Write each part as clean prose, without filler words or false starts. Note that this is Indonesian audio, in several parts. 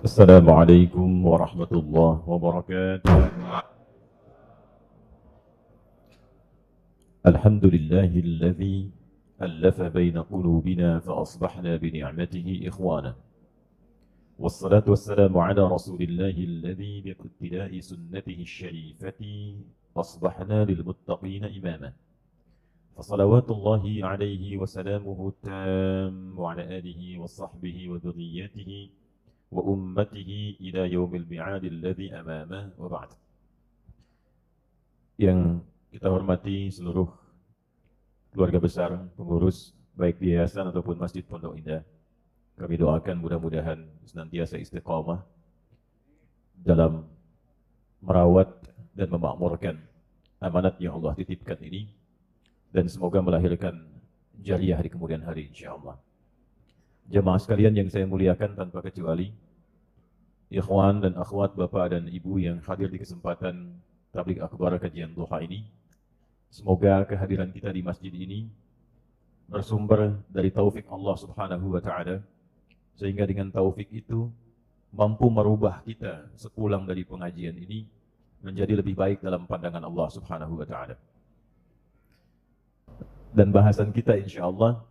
السلام عليكم ورحمة الله وبركاته. الحمد لله الذي ألف بين قلوبنا فأصبحنا بنعمته إخوانا، والصلاة والسلام على رسول الله الذي باقتداء سنته الشريفة أصبحنا للمتقين إماما، فصلوات الله عليه وسلامه التام وعلى آله وصحبه وذريته وأمته إلى يوم الميعاد الذي أمامه وبعد. Yang kita hormati seluruh keluarga besar pengurus baik di yayasan ataupun Masjid Pondok Indah, kami doakan mudah-mudahan senantiasa istiqamah dalam merawat dan memakmurkan amanat yang Allah titipkan ini, dan semoga melahirkan jariah di kemudian hari insyaallah. Jemaah sekalian yang saya muliakan tanpa kecuali, ikhwan dan akhwat, bapak dan ibu yang hadir di kesempatan tabligh akbar kajian duha ini, semoga kehadiran kita di masjid ini bersumber dari taufik Allah Subhanahu wa taala, sehingga dengan taufik itu mampu merubah kita sepulang dari pengajian ini menjadi lebih baik dalam pandangan Allah Subhanahu wa taala. Dan bahasan kita insyaallah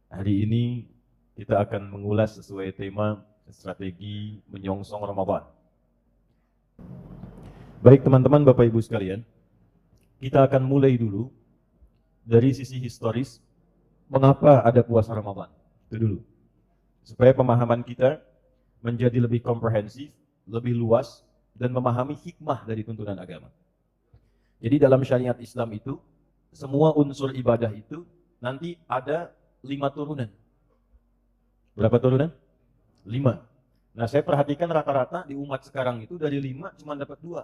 hari ini kita akan mengulas sesuai tema strategi menyongsong Ramadan. Baik teman-teman, Bapak Ibu sekalian, kita akan mulai dulu dari sisi historis mengapa ada puasa Ramadan. Itu dulu. Supaya pemahaman kita menjadi lebih komprehensif, lebih luas, dan memahami hikmah dari tuntunan agama. Jadi dalam syariat Islam itu, semua unsur ibadah itu nanti ada 5 turunan. Berapa turunan? 5. Nah, saya perhatikan rata-rata di umat sekarang itu dari 5 cuma dapat 2.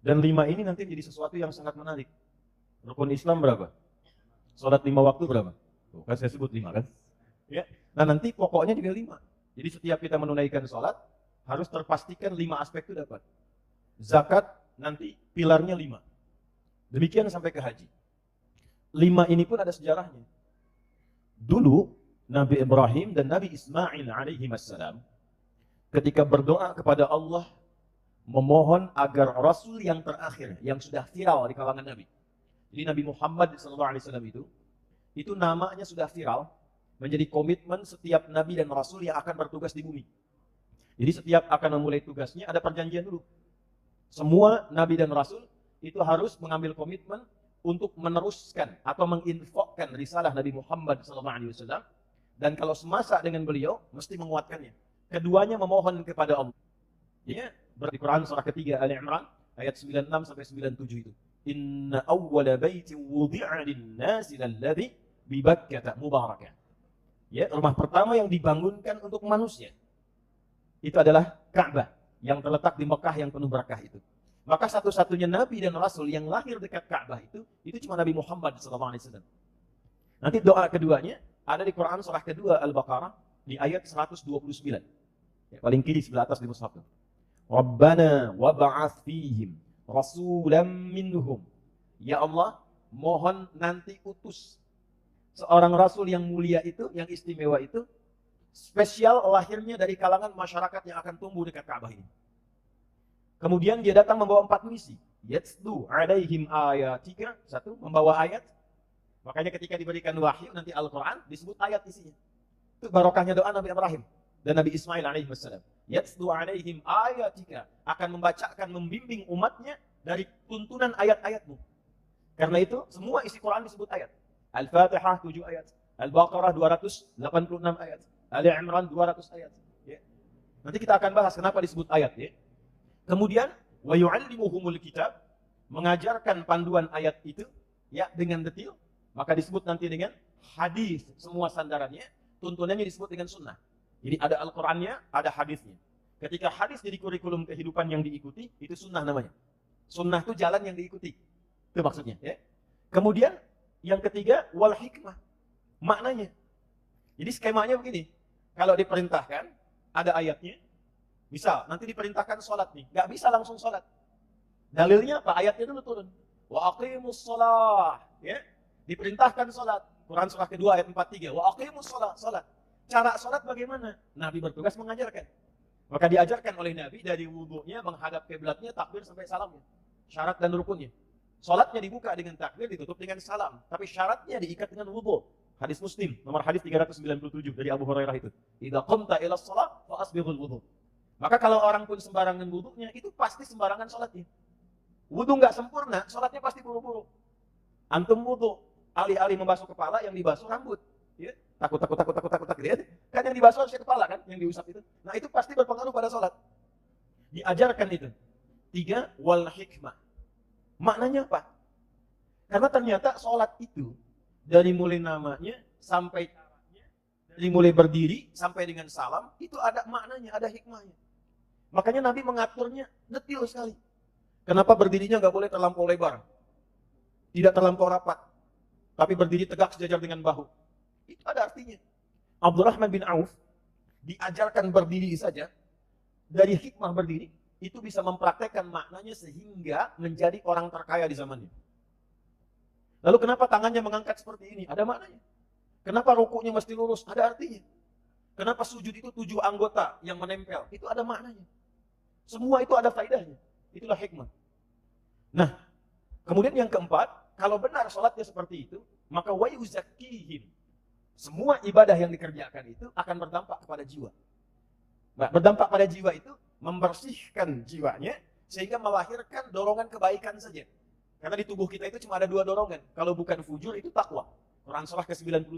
Dan 5 ini nanti jadi sesuatu yang sangat menarik. Rukun Islam berapa? Sholat 5 waktu berapa? Tuh, kan saya sebut 5 kan? Ya. Nah, nanti pokoknya juga 5. Jadi setiap kita menunaikan sholat harus terpastikan 5 aspek itu dapat. Zakat nanti pilarnya 5. Demikian sampai ke haji. 5 ini pun ada sejarahnya. Dulu Nabi Ibrahim dan Nabi Ismail alaihi wassalam ketika berdoa kepada Allah memohon agar Rasul yang terakhir yang sudah viral di kalangan Nabi. Jadi Nabi Muhammad SAW itu namanya sudah viral, menjadi komitmen setiap Nabi dan Rasul yang akan bertugas di bumi. Jadi setiap akan memulai tugasnya ada perjanjian dulu. Semua Nabi dan Rasul itu harus mengambil komitmen untuk meneruskan atau menginfokkan risalah Nabi Muhammad SAW, dan kalau semasa dengan beliau mesti menguatkannya. Keduanya memohon kepada Allah. Ya, di Quran surah ketiga Ali Imran ayat 96 sampai 97 itu. Inna awwala baitin wudi'a lin-nasi lalladzi bi Bakkah mubarakah. Ya, rumah pertama yang dibangunkan untuk manusia itu adalah Ka'bah yang terletak di Mekah yang penuh berkah itu. Maka satu-satunya Nabi dan Rasul yang lahir dekat Ka'bah itu cuma Nabi Muhammad SAW. Nanti doa keduanya ada di Quran surah kedua Al-Baqarah di ayat 129. Ya, paling kiri sebelah atas di mushaf. Rabbana wab'ats fihim rasulam minhum. Ya Allah, mohon nanti utus seorang rasul yang mulia itu, yang istimewa itu, spesial lahirnya dari kalangan masyarakat yang akan tumbuh dekat Ka'bah ini. Kemudian dia datang membawa 4 misi. Yatslu alaihim ayatika, 1, membawa ayat. Makanya ketika diberikan wahyu nanti Al-Quran disebut ayat isinya. Itu barokahnya doa Nabi Ibrahim dan Nabi Ismail alaihissalam. Yatslu alaihim ayatika, akan membacakan, membimbing umatnya dari tuntunan ayat-ayatmu. Karena itu semua isi Quran disebut ayat. Al-Fatihah 7 ayat, Al-Baqarah 286 ayat, Ali Imran 200 ayat. Ya. Nanti kita akan bahas kenapa disebut ayat. Ya. Kemudian wa yu'allimuhumul kitab, mengajarkan panduan ayat itu ya dengan detail, maka disebut nanti dengan hadis, semua sandarannya, tuntunannya disebut dengan sunnah. Jadi ada Al-Qur'annya, ada hadisnya. Ketika hadis jadi kurikulum kehidupan yang diikuti, itu sunnah namanya. Sunnah itu jalan yang diikuti. Itu maksudnya, ya. Kemudian yang ketiga wal hikmah. Maknanya. Jadi skemanya begini. Kalau diperintahkan ada ayatnya. Misal nanti diperintahkan sholat nih, nggak bisa langsung sholat. Dalilnya apa? Ayatnya dulu turun. Wa aqimus shalah, ya. Diperintahkan sholat. Quran surah kedua ayat 43. Wa aqimus shalah, sholat. Cara sholat bagaimana? Nabi bertugas mengajarkan. Maka diajarkan oleh Nabi dari wudhunya menghadap kiblatnya, takbir sampai salamnya. Syarat dan rukunnya. Salatnya dibuka dengan takbir, ditutup dengan salam. Tapi syaratnya diikat dengan wudhu. Hadis Muslim, nomor hadis 397 dari Abu Hurairah itu. Idza qumta ila shalah fa asbighul wudhu. Maka kalau orang pun sembarangan wudhunya, itu pasti sembarangan salatnya. Wudhu nggak sempurna, salatnya pasti buru-buru. Antum wudhu, alih-alih membasuh kepala, yang dibasuh rambut. Ya, takut. Ya. Kan yang dibasuh harusnya kepala kan, yang diusap itu. Nah itu pasti berpengaruh pada salat. Diajarkan itu. 3, wal hikmah. Maknanya apa? Karena ternyata salat itu, dari mulai namanya sampai caranya, dari mulai berdiri sampai dengan salam, itu ada maknanya, ada hikmahnya. Makanya Nabi mengaturnya detail sekali. Kenapa berdirinya nggak boleh terlampau lebar, tidak terlampau rapat, tapi berdiri tegak sejajar dengan bahu. Itu ada artinya. Abdurrahman bin Auf diajarkan berdiri saja, dari hikmah berdiri, itu bisa mempraktekkan maknanya sehingga menjadi orang terkaya di zamannya. Lalu kenapa tangannya mengangkat seperti ini? Ada maknanya. Kenapa rukunya mesti lurus? Ada artinya. Kenapa sujud itu 7 anggota yang menempel? Itu ada maknanya. Semua itu ada faedahnya. Itulah hikmah. Nah, kemudian yang keempat, kalau benar sholatnya seperti itu, maka wa yuzakkihim. Semua ibadah yang dikerjakan itu akan berdampak kepada jiwa. Nah, berdampak pada jiwa itu membersihkan jiwanya sehingga melahirkan dorongan kebaikan saja. Karena di tubuh kita itu cuma ada 2 dorongan. Kalau bukan fujur itu takwa. Quran surah ke-91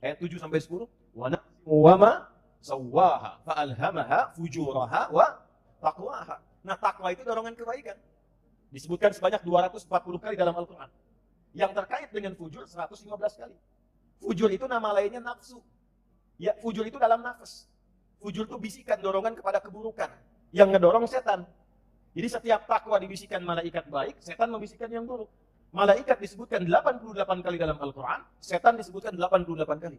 ayat 7 sampai 10. Wa ma sawwaha fa'alhamaha fujuraha wa taqwaha. Nah, takwa itu dorongan kebaikan. Disebutkan sebanyak 240 kali dalam Al-Qur'an. Yang terkait dengan fujur 115 kali. Fujur itu nama lainnya nafsu. Ya, fujur itu dalam nafas. Fujur itu bisikan dorongan kepada keburukan. Yang ngedorong setan. Jadi setiap takwa dibisikkan malaikat baik, setan membisikkan yang buruk. Malaikat disebutkan 88 kali dalam Al-Quran, setan disebutkan 88 kali.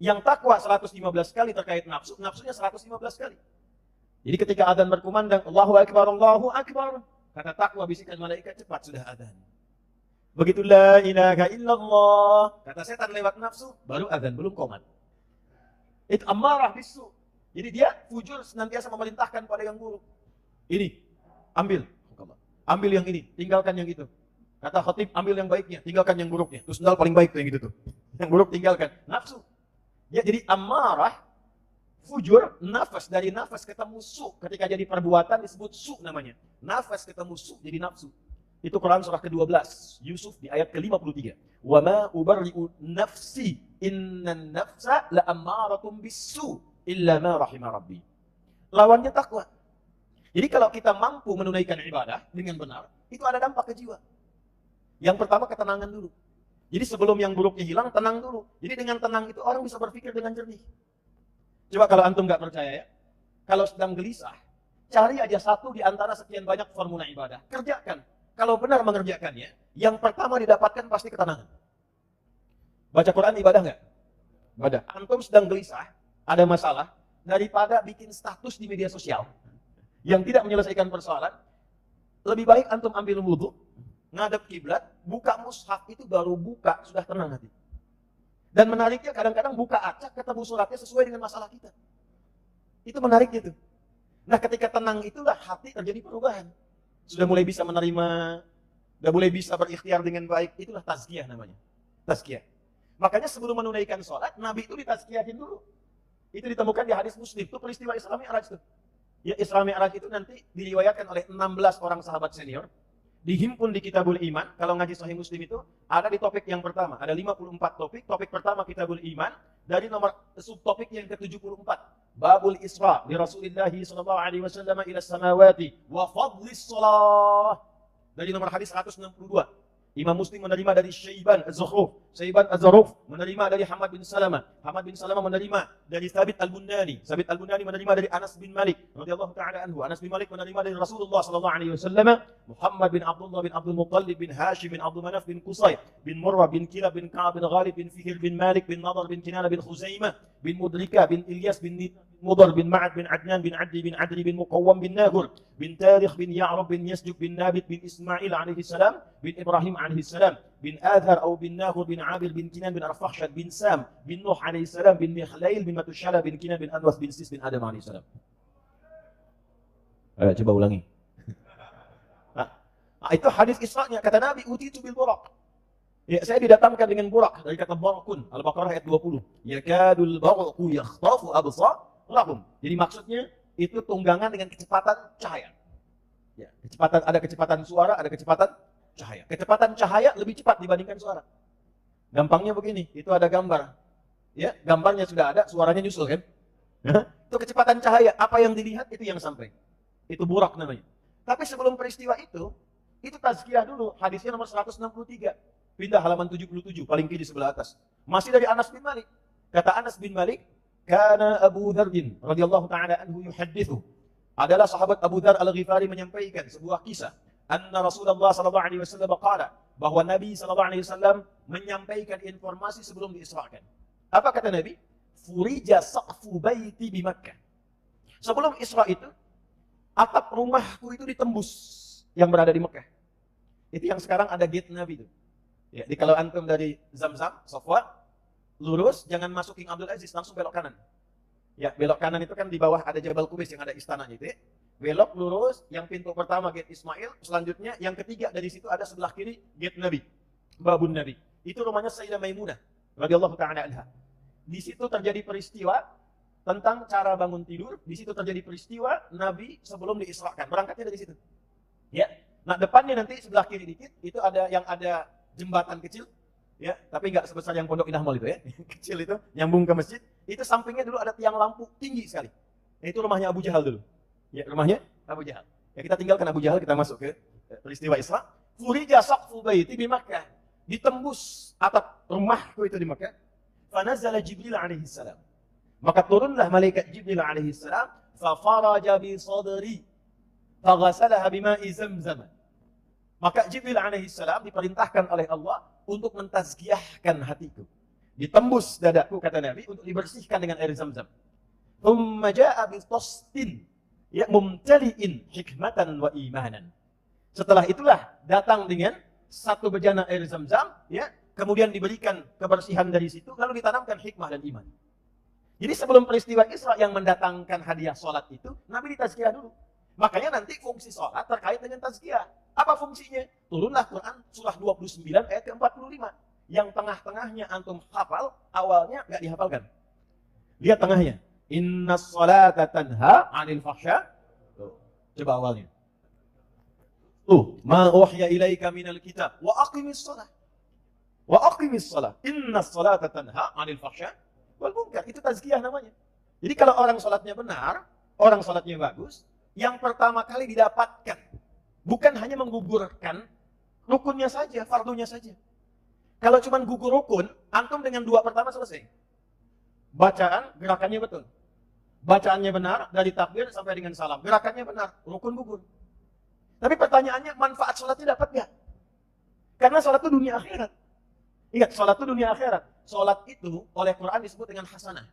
Yang takwa 115 kali terkait nafsu, nafsunya 115 kali. Jadi ketika adzan berkumandang, Allahu Akbar, Allahu Akbar, kata takwa bisikan malaikat, cepat sudah adzan. Begitu la ilaha illallah, kata setan lewat nafsu, baru adzan, belum qomat. Itu amarah bisu. Jadi dia fujur senantiasa memerintahkan pada yang buruk. Ini, ambil yang ini, tinggalkan yang itu. Kata khatib, ambil yang baiknya, tinggalkan yang buruknya. Terus sendal paling baik tuh yang gitu tuh. Yang buruk tinggalkan. Nafsu. Ya, jadi amarah, fujur, nafas. Dari nafas ketemu su. Ketika jadi perbuatan disebut su namanya. Nafas ketemu su, jadi nafsu. Itu Quran surah ke-12. Yusuf di ayat ke-53. Wa ma ubarri'u nafsi innan nafsa la ammaratum bisu illa ma rahima rabbi. Lawannya takwa. Jadi kalau kita mampu menunaikan ibadah dengan benar, itu ada dampak ke jiwa. Yang pertama ketenangan dulu. Jadi sebelum yang buruknya hilang, tenang dulu. Jadi dengan tenang itu orang bisa berpikir dengan jernih. Coba kalau antum nggak percaya ya, kalau sedang gelisah, cari aja satu di antara sekian banyak formula ibadah. Kerjakan. Kalau benar mengerjakannya, yang pertama didapatkan pasti ketenangan. Baca Quran ibadah nggak? Ibadah. Antum sedang gelisah, ada masalah, daripada bikin status di media sosial yang tidak menyelesaikan persoalan, lebih baik antum ambil wudhu, ngadep kiblat, buka mushaf, itu baru buka sudah tenang hati. Dan menariknya kadang-kadang buka acak ketemu suratnya sesuai dengan masalah kita. Itu menariknya tuh. Nah, ketika tenang itulah hati terjadi perubahan. Sudah mulai bisa menerima, sudah mulai bisa berikhtiar dengan baik, itulah tazkiyah namanya. Tazkiyah. Makanya sebelum menunaikan sholat, Nabi itu ditazkiyahin dulu. Itu ditemukan di hadis Muslim, itu peristiwa Isra Mi'raj tuh. Ya, Isra Mi'raj itu nanti diriwayatkan oleh 16 orang sahabat senior, dihimpun di Kitabul Iman. Kalau ngaji Sahih Muslim itu ada di topik yang pertama, ada 54 topik. Topik pertama Kitabul Iman, dari nomor subtopik yang ke-74, Babul Isra di Rasulullah sallallahu alaihi wasallam ila samawati wa fadlis shalah, dari nomor hadis 162. Imam Muslim menerima dari Syaiban Az-Zaruf menerima dari Hamad bin Salamah menerima dari Thabit Al-Bunani menerima dari Anas bin Malik radhiyallahu ta'ala anhu. Anas bin Malik menerima dari Rasulullah sallallahu alaihi wasallam. Muhammad bin Abdullah bin Abdul Muttalib bin Hashim bin Abdul Manaf bin Qusay bin Murrah bin Kilab bin Ka'ab bin Ghalib bin Fihr bin Malik bin Nadar bin Kinana bin Khuzaimah bin Mudrika bin Ilyas bin Mudar bin Ma'ad bin Adnan bin Adli bin Adri bin Muqawwam bin Nahur bin Tarikh bin Ya'rab bin Yasjuk bin Nabit bin Ismail alaihi salam bin Ibrahim alaihi salam bin Adhar atau bin Nahur bin Abil bin Kinan bin Arfakhshad bin Sam bin Nuh alaihi salam bin Mikhlail bin Matushala bin Kinan bin Anwas bin Sis bin Adam alaihi salam. Coba ulangi. Nah, itu hadis Isra-nya. Kata Nabi, utitu bil buraq. Ya, saya didatangkan dengan burak dari kata barakun. Al-Baqarah ayat 20. Yakadul baraqu yakhtafu absarahum. Jadi maksudnya itu tunggangan dengan kecepatan cahaya. Ya, ada kecepatan suara, ada kecepatan cahaya. Kecepatan cahaya lebih cepat dibandingkan suara. Gampangnya begini, itu ada gambar. Ya, gambarnya sudah ada, suaranya nyusul kan? Itu kecepatan cahaya, apa yang dilihat itu yang sampai. Itu burak namanya. Tapi sebelum peristiwa itu tazkiyah dulu, hadisnya nomor 163. Pindah halaman 77, paling kiri sebelah atas. Masih dari Anas bin Malik. Kata Anas bin Malik, kana Abu Dzar radhiyallahu taala anhu yuhaddithu. Adalah sahabat Abu Dzar Al-Ghifari menyampaikan sebuah kisah. Anna Rasulullah sallallahu alaihi wasallam qala, bahwa Nabi sallallahu alaihi wasallam menyampaikan informasi sebelum diisrakan. Apa kata Nabi? Furija saqfu baiti bi Makkah. Sebelum Isra itu, atap rumahku itu ditembus yang berada di Mekah. Itu yang sekarang ada gate Nabi itu. Ya, di kalau antum dari Zamzam, Safwa, lurus, jangan masuk King Abdul Aziz, langsung belok kanan. Ya, belok kanan itu kan di bawah ada Jabal Qubais yang ada istananya itu. Ya. Belok lurus, yang pintu pertama gate Ismail, selanjutnya yang ketiga dari situ ada sebelah kiri gate Nabi, babun Nabi. Itu rumahnya Sayyidah Maimunah radhiyallahu taala anha. Di situ terjadi peristiwa tentang cara bangun tidur. Di situ terjadi peristiwa Nabi sebelum diisrakan. Berangkatnya dari situ. Ya. Nah, depannya nanti sebelah kiri dikit itu ada yang ada jembatan kecil, ya, tapi nggak sebesar yang Pondok Indah Mall itu ya, kecil itu, nyambung ke masjid. Itu sampingnya dulu ada tiang lampu tinggi sekali. Itu rumahnya Abu Jahal dulu. Ya, rumahnya Abu Jahal. Ya, kita tinggalkan Abu Jahal, kita masuk ke peristiwa Isra. Furija saqfu baiti bi Makkah. Ditembus atap rumahku itu di Makkah. Fanazala Jibril alaihi salam. Maka turunlah malaikat Jibril alaihi salam, fa faraja bi sadri, fa ghasalaha bima'i Zamzam. Maka Jibril alaihissalam diperintahkan oleh Allah untuk mentazkiyahkan hatiku. Ditembus dadaku, kata Nabi, untuk dibersihkan dengan air Zamzam. Thumma ja'a bi tastin ya mumtali'in hikmatan wa imanan. Setelah itulah datang dengan satu bejana air Zamzam, ya, kemudian diberikan kebersihan dari situ, lalu ditanamkan hikmah dan iman. Jadi sebelum peristiwa Isra yang mendatangkan hadiah sholat itu, Nabi ditazkiyah dulu. Makanya nanti fungsi sholat terkait dengan tazkiyah. Apa fungsinya? Turunlah Quran surah 29 ayat ke-45. Yang tengah-tengahnya antum hafal, awalnya nggak dihafalkan. Lihat tengahnya. Innas salata tanha 'anil fahsya. Coba awalnya. Ma uhya ilaika minal kitab wa aqimis shalah. Wa aqimis shalah. Innas salata tanha 'anil fahsya wal munkar. Itu tazkiyah namanya. Jadi kalau orang salatnya benar, orang salatnya bagus, yang pertama kali didapatkan bukan hanya menggugurkan rukunnya saja, fardunya saja. Kalau cuma gugur rukun, antum dengan dua pertama selesai. Bacaan, gerakannya betul. Bacaannya benar, dari takbir sampai dengan salam. Gerakannya benar, rukun gugur. Tapi pertanyaannya, manfaat sholatnya dapat nggak? Karena sholat itu dunia akhirat. Ingat, sholat itu dunia akhirat. Sholat itu oleh Quran disebut dengan hasanah.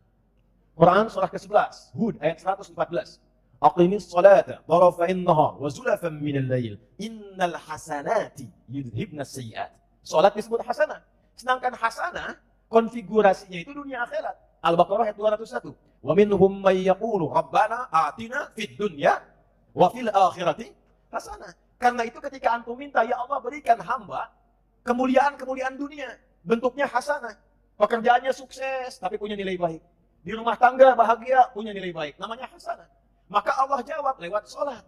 Quran surah ke-11, Hud ayat 114. Aqimis salata tarafa'in nahar wa zulafan minal lail innal hasanati yudhibnas sayyi'at. Salat disebut hasanah. Sedangkan hasanah konfigurasinya itu dunia akhirat. Al-Baqarah ayat 201. Wa minhum may yaqulu rabbana atina fid dunya wa fil akhirati hasanah. Karena itu ketika antum minta, ya Allah berikan hamba kemuliaan-kemuliaan dunia, bentuknya hasanah. Pekerjaannya sukses tapi punya nilai baik. Di rumah tangga bahagia, punya nilai baik. Namanya hasanah. Maka Allah jawab lewat sholat.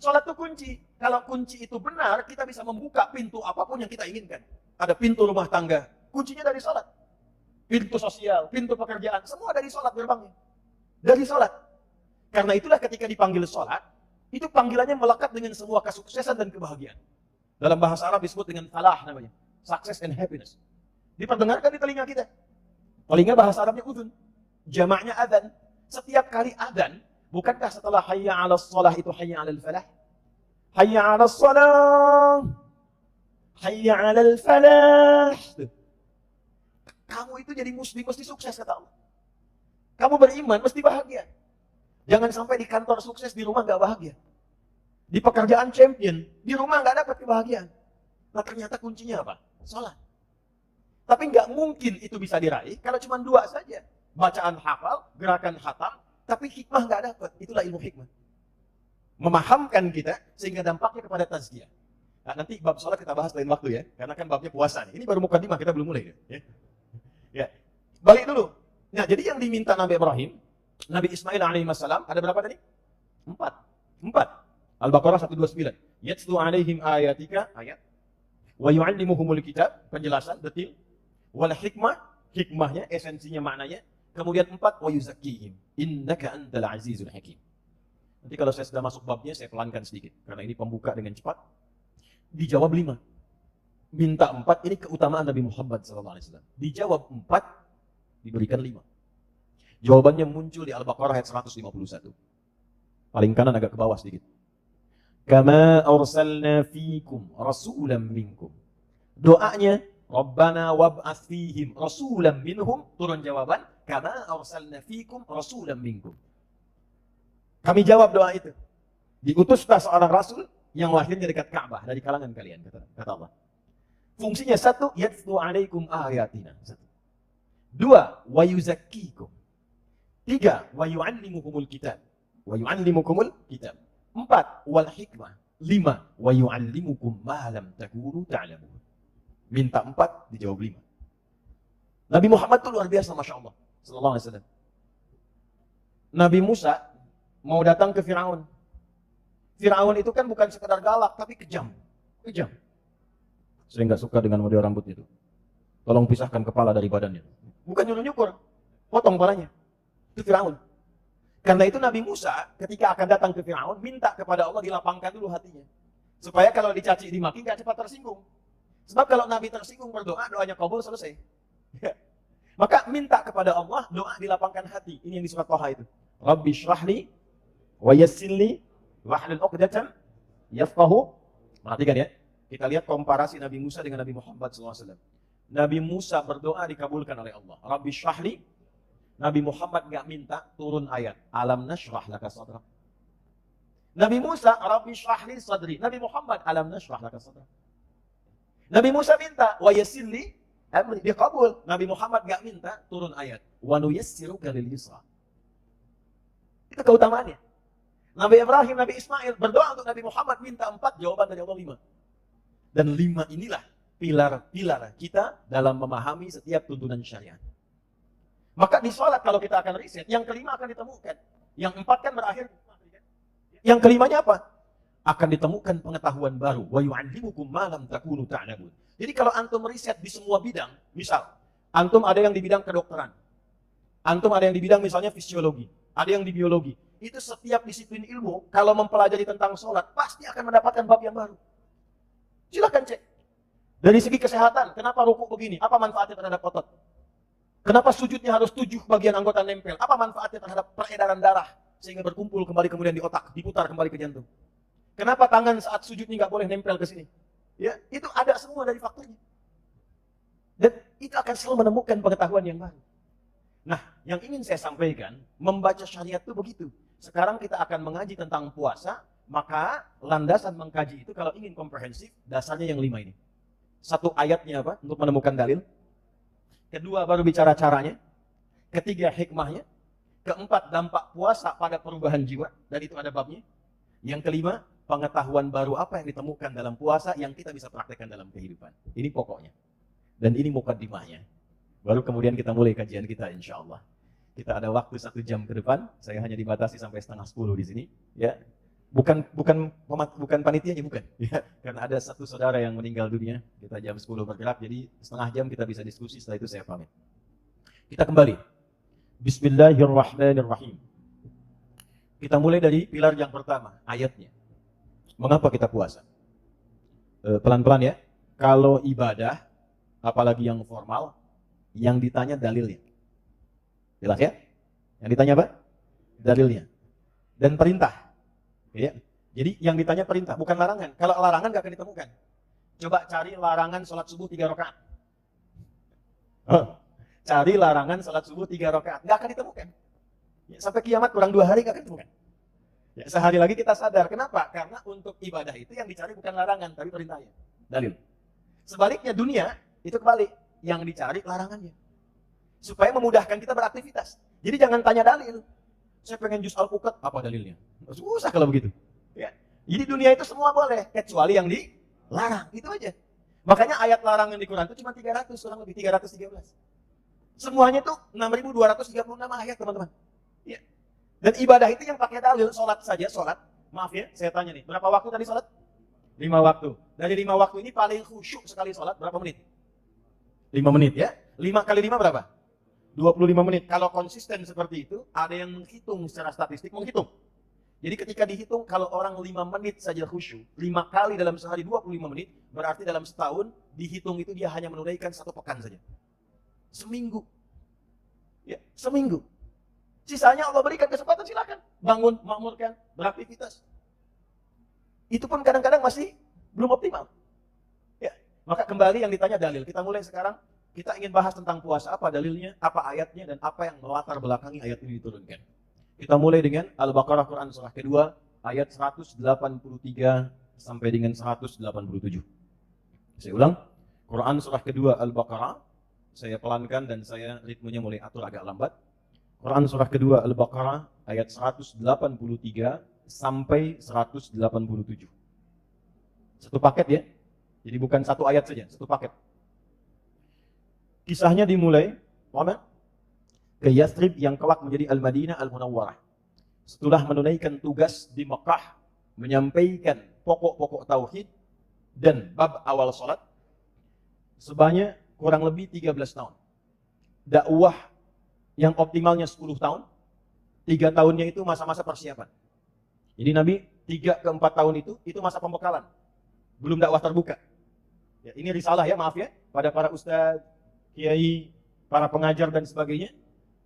Sholat itu kunci. Kalau kunci itu benar, kita bisa membuka pintu apapun yang kita inginkan. Ada pintu rumah tangga, kuncinya dari sholat. Pintu sosial, pintu pekerjaan, semua dari sholat gerbangnya. Dari sholat. Karena itulah ketika dipanggil sholat, itu panggilannya melekat dengan semua kesuksesan dan kebahagiaan. Dalam bahasa Arab disebut dengan falah namanya. Success and happiness. Diperdengarkan di telinga kita. Telinga bahasa Arabnya udhun. Jamaknya adhan. Setiap kali adhan, bukankah setelah hayya 'alas shalah itu hayya 'alal falah? Hayya 'alas shalah. Hayya 'alal falah. Kamu itu jadi muslim mesti sukses kata Allah. Kamu beriman mesti bahagia. Jangan sampai di kantor sukses, di rumah nggak bahagia. Di pekerjaan champion, di rumah nggak dapat kebahagiaan. Nah ternyata kuncinya apa? Sholat. Tapi nggak mungkin itu bisa diraih kalau cuma dua saja. Bacaan hafal, gerakan khatam, tapi hikmah nggak dapat. Itulah ilmu hikmah. Memahamkan kita sehingga dampaknya kepada tazkiyah. Nah, nanti bab sholat kita bahas lain waktu ya, karena kan babnya puasa nih. Ini baru mukadimah, kita belum mulai ya. Ya. Balik dulu. Nah, jadi yang diminta Nabi Ibrahim, Nabi Ismail alaihissalam ada berapa tadi? 4. Al-Baqarah 129. Yatlu alaihim ayatika, ayat. Wa yu'allimuhumul kitab, penjelasan detil. Wal hikmah, hikmahnya, esensinya, maknanya. Kemudian 4, wa yuzakkihim, innaka antal azizul hakim. Nanti kalau saya sudah masuk babnya, saya pelankan sedikit. Karena ini pembuka dengan cepat. Dijawab 5. Minta 4, ini keutamaan Nabi Muhammad SAW. Dijawab 4, diberikan 5. Jawabannya muncul di Al-Baqarah ayat 151. Paling kanan agak ke bawah sedikit. Kama arsalna fikum rasulan minkum. Doanya, Rabbana wab'ats fihim rasulan minhum, turun jawaban, kama arsalna fikum rasulan minkum. Kami jawab doa itu. Diutuslah seorang rasul yang lahirnya dekat Ka'bah dari kalangan kalian, kata Allah. Fungsinya 1, yatlu alaikum ayatina. 2, wa yuzakkikum. 3, wa yu'allimukumul kitab. Wa yu'allimukumul kitab. 4, wal hikmah. 5, wa yu'allimukum ma lam takunu ta'lamun. Minta 4, dijawab 5. Nabi Muhammad itu luar biasa, Masya Allah sallallahu alaihi wasallam. Nabi Musa mau datang ke Firaun. Firaun itu kan bukan sekedar galak, tapi kejam. Kejam. Saya nggak suka dengan model rambut itu. Tolong pisahkan kepala dari badannya. Bukan nyukur, potong kepalanya. Itu Firaun. Karena itu Nabi Musa ketika akan datang ke Firaun, minta kepada Allah dilapangkan dulu hatinya. Supaya kalau dicaci dimaki nggak cepat tersinggung. Sebab kalau Nabi tersinggung berdoa, doanya kabul, selesai. Maka minta kepada Allah, doa dilapangkan hati. Ini yang di surat Thaha itu. Rabbi syrahli wa yassirli wahlul 'uqdatam yafqahu. Perhatikan ya. Kita lihat komparasi Nabi Musa dengan Nabi Muhammad SAW. Nabi Musa berdoa dikabulkan oleh Allah. Rabbi syrahli. Nabi Muhammad nggak minta turun ayat. Alam nashrah laka sadrak. Nabi Musa, Rabbi syrahli sadri. Nabi Muhammad, alam nashrah laka sadrak. Nabi Musa minta, wa yassirli amri, dikabul. Nabi Muhammad nggak minta turun ayat. Wa nuyassiruka lil yusra. Itu keutamaannya. Nabi Ibrahim, Nabi Ismail berdoa untuk Nabi Muhammad, minta 4, jawaban dari Allah 5. Dan 5 inilah pilar-pilar kita dalam memahami setiap tuntunan syariat. Maka di sholat kalau kita akan riset, yang kelima akan ditemukan. Yang 4 kan berakhir. Yang kelimanya apa? Akan ditemukan pengetahuan baru. Wa yu'allimukum ma lam takunu ta'lamun. Jadi kalau antum riset di semua bidang, misal antum ada yang di bidang kedokteran, antum ada yang di bidang misalnya fisiologi, ada yang di biologi. Itu setiap disiplin ilmu kalau mempelajari tentang sholat pasti akan mendapatkan bab yang baru. Silahkan cek. Dari segi kesehatan, kenapa rukuk begini? Apa manfaatnya terhadap otot? Kenapa sujudnya harus 7 bagian anggota nempel? Apa manfaatnya terhadap peredaran darah sehingga berkumpul kembali kemudian di otak, diputar kembali ke jantung? Kenapa tangan saat sujudnya nggak boleh nempel ke sini? Ya, itu ada semua dari faktornya. Dan itu akan selalu menemukan pengetahuan yang baru. Nah, yang ingin saya sampaikan, membaca syariat itu begitu. Sekarang kita akan mengaji tentang puasa, maka landasan mengkaji itu kalau ingin komprehensif, dasarnya yang 5 ini. 1 ayatnya apa? Untuk menemukan dalil. 2 baru bicara caranya. 3 hikmahnya. 4 dampak puasa pada perubahan jiwa. Dan itu ada babnya. Yang 5, pengetahuan baru apa yang ditemukan dalam puasa yang kita bisa praktekkan dalam kehidupan. Ini pokoknya. Dan ini mukaddimahnya. Baru kemudian kita mulai kajian kita insya Allah. Kita ada waktu 1 jam ke depan. Saya hanya dibatasi sampai setengah 10 di sini. Ya, bukan panitianya, bukan. Ya, karena ada 1 saudara yang meninggal dunia. Kita jam 10 bergerak, jadi setengah jam kita bisa diskusi. Setelah itu saya pamit. Kita kembali. Bismillahirrahmanirrahim. Kita mulai dari pilar yang pertama, ayatnya. Mengapa kita puasa? Pelan-pelan ya. Kalau ibadah, apalagi yang formal, yang ditanya dalilnya. Jelas ya? Yang ditanya apa? Dalilnya. Dan perintah. Ya. Jadi yang ditanya perintah, bukan larangan. Kalau larangan gak akan ditemukan. Coba cari larangan sholat subuh 3 rakaat. Cari larangan sholat subuh 3 rakaat. Gak akan ditemukan. Ya, sampai kiamat kurang 2 hari gak akan ditemukan. Ya, sehari lagi kita sadar. Kenapa? Karena untuk ibadah itu yang dicari bukan larangan, tapi perintahnya. Dalil. Sebaliknya dunia, itu kebalik. Yang dicari larangannya. Supaya memudahkan kita beraktivitas. Jadi jangan tanya dalil. Saya pengen jus alpukat, apa dalilnya? Susah kalau begitu. Jadi dunia itu semua boleh, kecuali yang dilarang. Itu aja. Makanya ayat larangan di Quran itu cuma 300, kurang lebih 313. Semuanya tuh 6.236 ayat, teman-teman. Ya. Dan ibadah itu yang pakai dalil, sholat saja, sholat. Maaf ya, saya tanya nih, berapa waktu tadi sholat? 5 waktu. Dari 5 waktu ini paling khusyuk sekali sholat, berapa menit? 5 menit ya. 5 kali 5 berapa? 25 menit. Kalau konsisten seperti itu, ada yang menghitung secara statistik, menghitung. Jadi ketika dihitung, kalau orang 5 menit saja khusyuk, 5 kali dalam sehari 25 menit, berarti dalam setahun, dihitung itu dia hanya menunaikan 1 pekan saja. Seminggu. Ya, seminggu. Sisanya Allah berikan kesempatan, silakan. Bangun, makmurkan, beraktivitas. Itu pun kadang-kadang masih belum optimal. Ya, maka kembali yang ditanya dalil. Kita mulai sekarang, kita ingin bahas tentang puasa, apa dalilnya, apa ayatnya, dan apa yang melatar belakangi ayat ini diturunkan. Kita mulai dengan Al-Baqarah Quran surah kedua, ayat 183 sampai dengan 187. Saya ulang, Quran surah kedua Al-Baqarah, saya pelankan dan saya ritmenya mulai atur agak lambat. Quran surah kedua Al-Baqarah, ayat 183 sampai 187. Satu paket ya, jadi bukan satu ayat saja, satu paket. Kisahnya dimulai, ke Yathrib yang kelak menjadi Al-Madinah Al-Munawwarah. Setelah menunaikan tugas di Mekah, menyampaikan pokok-pokok tauhid dan bab awal salat, sebanyak kurang lebih 13 tahun. Dakwah yang optimalnya 10 tahun, 3 tahunnya itu masa-masa persiapan. Jadi Nabi 3 ke 4 tahun itu masa pembekalan. Belum dakwah terbuka. Ya, ini risalah ya, maaf ya, pada para ustadz, kiai, para pengajar dan sebagainya.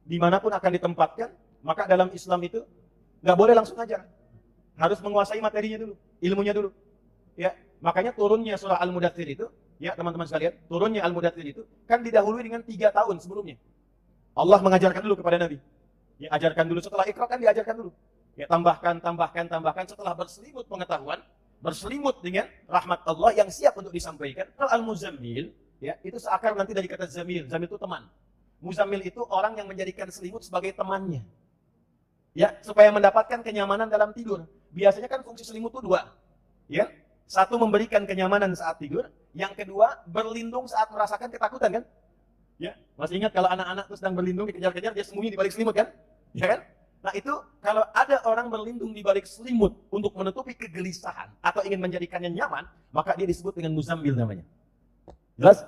Dimanapun akan ditempatkan, maka dalam Islam itu nggak boleh langsung ngajar, harus menguasai materinya dulu, ilmunya dulu. Ya, makanya turunnya surah Al-Mudaththir itu, ya teman-teman sekalian, turunnya Al-Mudaththir itu kan didahului dengan 3 tahun sebelumnya. Allah mengajarkan dulu kepada Nabi. Ya, ajarkan dulu, setelah Iqra kan diajarkan dulu. Ya, tambahkan, setelah berselimut pengetahuan, berselimut dengan rahmat Allah yang siap untuk disampaikan. Al-Muzammil, ya, itu seakar nanti dari kata zamil. Zamil itu teman. Muzammil itu orang yang menjadikan selimut sebagai temannya. Ya, supaya mendapatkan kenyamanan dalam tidur. Biasanya kan fungsi selimut itu 2. Ya. Satu memberikan kenyamanan saat tidur, yang kedua berlindung saat merasakan ketakutan kan? Ya, masih ingat kalau anak-anak itu sedang berlindung dikejar-kejar, dia sembunyi di balik selimut kan? Ya kan? Nah, itu kalau ada orang berlindung di balik selimut untuk menutupi kegelisahan atau ingin menjadikannya nyaman, maka dia disebut dengan muzammil namanya. Jelas?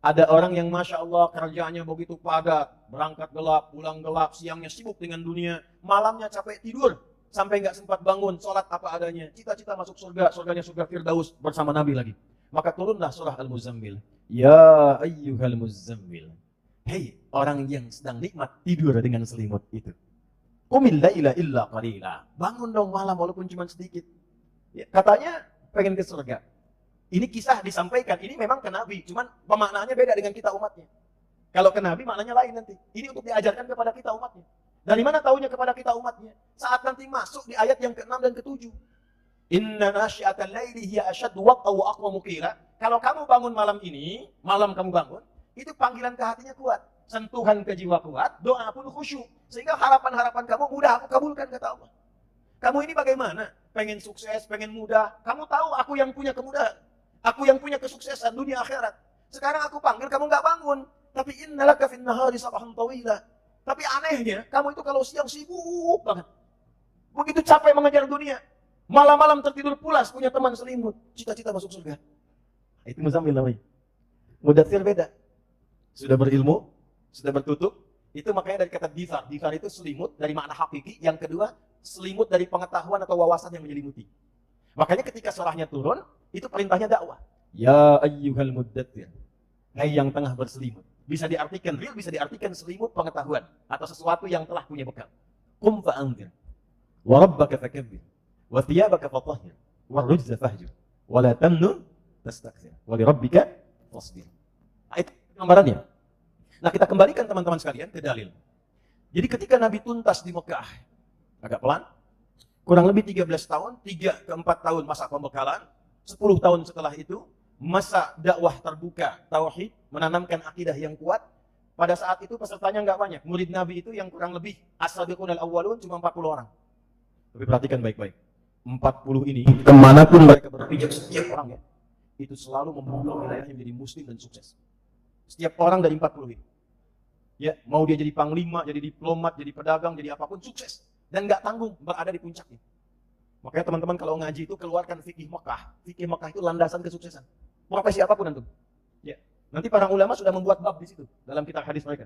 Ada orang yang Masya Allah kerjaannya begitu padat, berangkat gelap, pulang gelap, siangnya sibuk dengan dunia, malamnya capek tidur, sampai nggak sempat bangun, sholat apa adanya, cita-cita masuk surga, surganya surga Firdaus bersama Nabi lagi. Maka turunlah surah Al-Muzammil. Ya ayyuhal muzammil. Hei orang yang sedang nikmat tidur dengan selimut itu. Qumil laila illa qalila. Bangun dong malam walaupun cuma sedikit. Ya, katanya pengen ke surga. Ini kisah disampaikan, ini memang ke Nabi, cuman pemaknaannya beda dengan kita umatnya. Kalau ke Nabi maknanya lain nanti. Ini untuk diajarkan kepada kita umatnya. Dari mana taunya kepada kita umatnya? Saat nanti masuk di ayat yang ke-6 dan ke-7. Inna nasyi'atal laili hiya asyaddu waqtan wa aqwamu qila. Kalau kamu bangun malam ini, malam kamu bangun, itu panggilan ke hatinya kuat, sentuhan ke jiwa kuat, doa pun khusyuk. Sehingga harapan-harapan kamu mudah aku kabulkan, kata Allah. Kamu ini bagaimana? Pengen sukses, pengen mudah. Kamu tahu aku yang punya kemudahan. Aku yang punya kesuksesan dunia akhirat. Sekarang aku panggil kamu nggak bangun. Tapi innalaka fin nahari sabhan tawila. Tapi anehnya, kamu itu kalau siang sibuk banget. Begitu capek mengejar dunia. Malam-malam tertidur pulas, punya teman selimut. Cita-cita masuk surga. Itu Muzammil namanya. Mudaththir beda. Sudah berilmu, sudah bertutup. Itu makanya dari kata dithar. Dithar itu selimut dari makna hakiki. Yang kedua, selimut dari pengetahuan atau wawasan yang menyelimuti. Makanya ketika surahnya turun, itu perintahnya dakwah. Ya ayyuhal muddaththir. Hai yang tengah berselimut. Bisa diartikan real, bisa diartikan selimut pengetahuan atau sesuatu yang telah punya bekal. Qum fa'anzir. Wa rabbaka fakabbir. Wa thiyabaka fatahhir. Wa rujza fahjur. Wa la tamnun tastakthir. Wa li rabbika fasbir. Nah, itu gambarannya. Nah, kita kembalikan teman-teman sekalian ke dalil. Jadi ketika Nabi tuntas di Mekah, agak pelan, kurang lebih 13 tahun, 3 ke 4 tahun masa pembekalan, 10 tahun setelah itu, masa dakwah terbuka, tauhid, menanamkan akidah yang kuat. Pada saat itu pesertanya nggak banyak. Murid Nabi itu yang kurang lebih as-sabiqunal awwalun cuma 40 orang. Tapi perhatikan baik-baik. 40 ini, kemanapun mereka berpijak, setiap orang ya, itu selalu membuka wilayahnya menjadi muslim dan sukses. Setiap orang dari 40 ini. Ya, mau dia jadi panglima, jadi diplomat, jadi pedagang, jadi apapun, sukses. Dan nggak tanggung, berada di puncaknya. Makanya teman-teman kalau ngaji itu keluarkan fikih Mekah. Fikih Mekah itu landasan kesuksesan. Profesi apapun antum. Ya. Nanti para ulama sudah membuat bab di situ dalam kitab hadis mereka.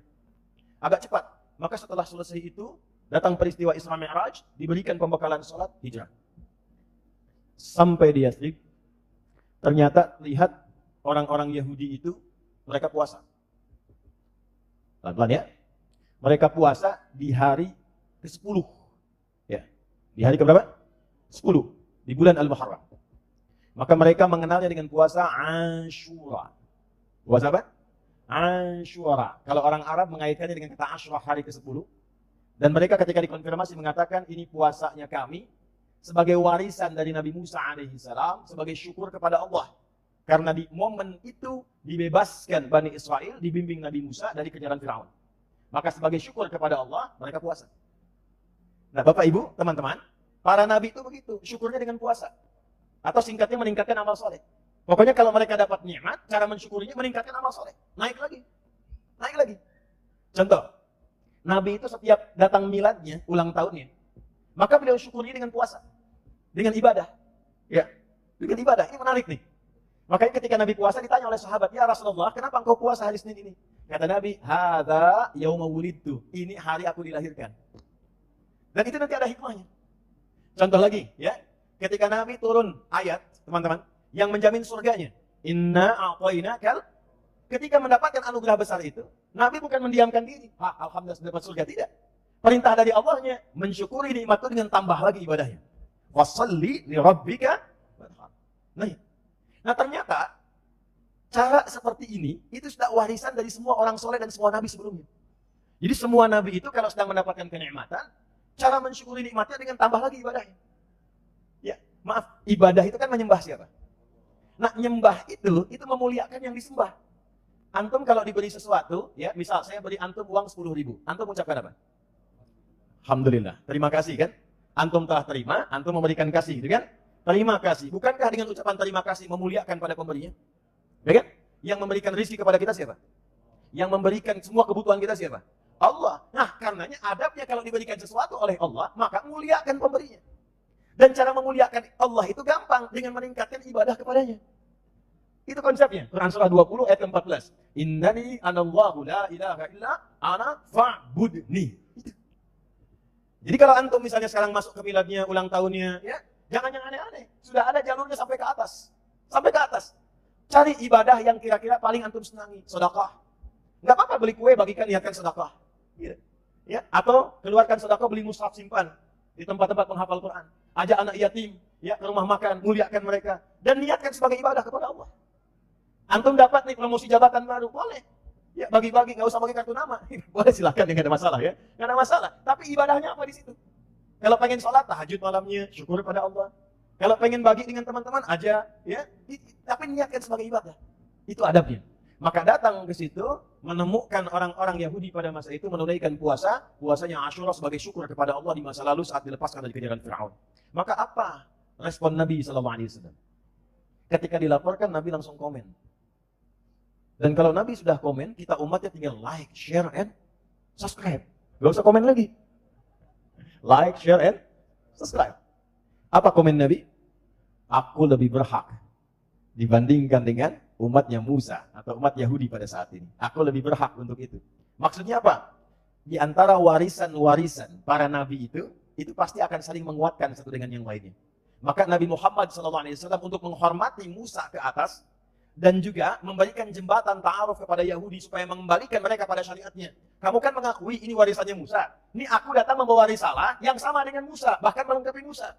Agak cepat. Maka setelah selesai itu, datang peristiwa Isra Mi'raj, diberikan pembekalan sholat, hijrah. Sampai di Yathrib, ternyata lihat orang-orang Yahudi itu, mereka puasa. Pelan-pelan ya. Mereka puasa di hari ke-10. Ya. Di hari ke-berapa? 10. Di bulan Al-Muharram. Maka mereka mengenalnya dengan puasa Ashura. Puasa apa? Ashura. Kalau orang Arab mengaitkannya dengan kata Ashura, hari ke-10. Dan mereka ketika dikonfirmasi mengatakan ini puasanya kami sebagai warisan dari Nabi Musa alaihissalam, sebagai syukur kepada Allah. Karena di momen itu dibebaskan Bani Israel, dibimbing Nabi Musa dari kejaran Firaun. Maka sebagai syukur kepada Allah, mereka puasa. Nah Bapak Ibu, teman-teman, para Nabi itu begitu, syukurnya dengan puasa. Atau singkatnya meningkatkan amal soleh. Pokoknya kalau mereka dapat nikmat, cara mensyukurinya meningkatkan amal soleh. Naik lagi. Naik lagi. Contoh, Nabi itu setiap datang miladnya, ulang tahunnya, maka beliau syukuri dengan puasa. Dengan ibadah. Ya, dengan ibadah. Ini menarik nih. Makanya ketika Nabi puasa ditanya oleh sahabat, ya Rasulullah, kenapa engkau puasa hari Senin ini? Kata Nabi, hadza yauma wulidtu. Ini hari aku dilahirkan. Dan itu nanti ada hikmahnya. Contoh lagi, ya. Ketika Nabi turun ayat, teman-teman, yang menjamin surganya. Inna a'tainakal. Ketika mendapatkan anugerah besar itu, Nabi bukan mendiamkan diri. Alhamdulillah sudah dapat surga. Tidak. Perintah dari Allahnya, mensyukuri nikmat itu dengan tambah lagi ibadahnya. Wassalli li rabbika. Nah ternyata cara seperti ini itu sudah warisan dari semua orang soleh dan semua nabi sebelumnya. Jadi semua nabi itu kalau sedang mendapatkan kenikmatan, cara mensyukuri nikmatnya dengan tambah lagi ibadahnya. Ya, maaf, ibadah itu kan menyembah siapa? Nah, nyembah itu memuliakan yang disembah. Antum kalau diberi sesuatu, ya, misal saya beri antum uang 10.000, antum ucapkan apa? Alhamdulillah, terima kasih kan? Antum telah terima, antum memberikan kasih, gitu kan? Terima kasih. Bukankah dengan ucapan terima kasih memuliakan pada pemberinya? Ya kan? Yang memberikan rezeki kepada kita siapa? Yang memberikan semua kebutuhan kita siapa? Allah. Nah, karenanya adabnya kalau diberikan sesuatu oleh Allah, maka muliakan pemberinya. Dan cara memuliakan Allah itu gampang dengan meningkatkan ibadah kepadanya. Itu konsepnya. Quran surah 20 ayat 14. Innani anallahu la ilaha illa ana fa'budni. Jadi kalau antum misalnya sekarang masuk ke miladnya, ulang tahunnya, ya, jangan yang aneh-aneh. Sudah ada jalurnya sampai ke atas. Sampai ke atas. Cari ibadah yang kira-kira paling antum senangi. Sedekah. Enggak apa-apa beli kue, bagikan, niatkan sedekah. Gitu. Ya, atau keluarkan sedekah, beli mushaf simpan di tempat-tempat menghafal Quran. Ajak anak yatim ya ke rumah makan, muliakan mereka dan niatkan sebagai ibadah kepada Allah. Antum dapat nih promosi jabatan baru, boleh. Ya, bagi-bagi, enggak usah bagi kartu nama. Boleh silakan, enggak ada masalah ya. Enggak ada masalah. Tapi ibadahnya apa di situ? Kalau pengen sholat, tahajud malamnya, syukur pada Allah. Kalau pengen bagi dengan teman-teman aja, ya, tapi niatkan sebagai ibadah. Itu adabnya. Maka datang ke situ, menemukan orang-orang Yahudi pada masa itu menunaikan puasanya Ashura sebagai syukur kepada Allah di masa lalu saat dilepaskan dari kejaran Firaun. Maka apa respon Nabi SAW? Ketika dilaporkan, Nabi langsung komen. Dan kalau Nabi sudah komen, kita umatnya tinggal like, share, and subscribe. Gak usah komen lagi. Like, share, and subscribe. Apa komen Nabi? Aku lebih berhak dibandingkan dengan umatnya Musa atau umat Yahudi pada saat ini. Aku lebih berhak untuk itu. Maksudnya apa? Di antara warisan-warisan para nabi itu pasti akan saling menguatkan satu dengan yang lainnya. Maka Nabi Muhammad SAW untuk menghormati Musa ke atas dan juga memberikan jembatan ta'aruf kepada Yahudi supaya mengembalikan mereka pada syariatnya. Kamu kan mengakui ini warisannya Musa. Ini aku datang membawa risalah yang sama dengan Musa, bahkan melengkapi Musa.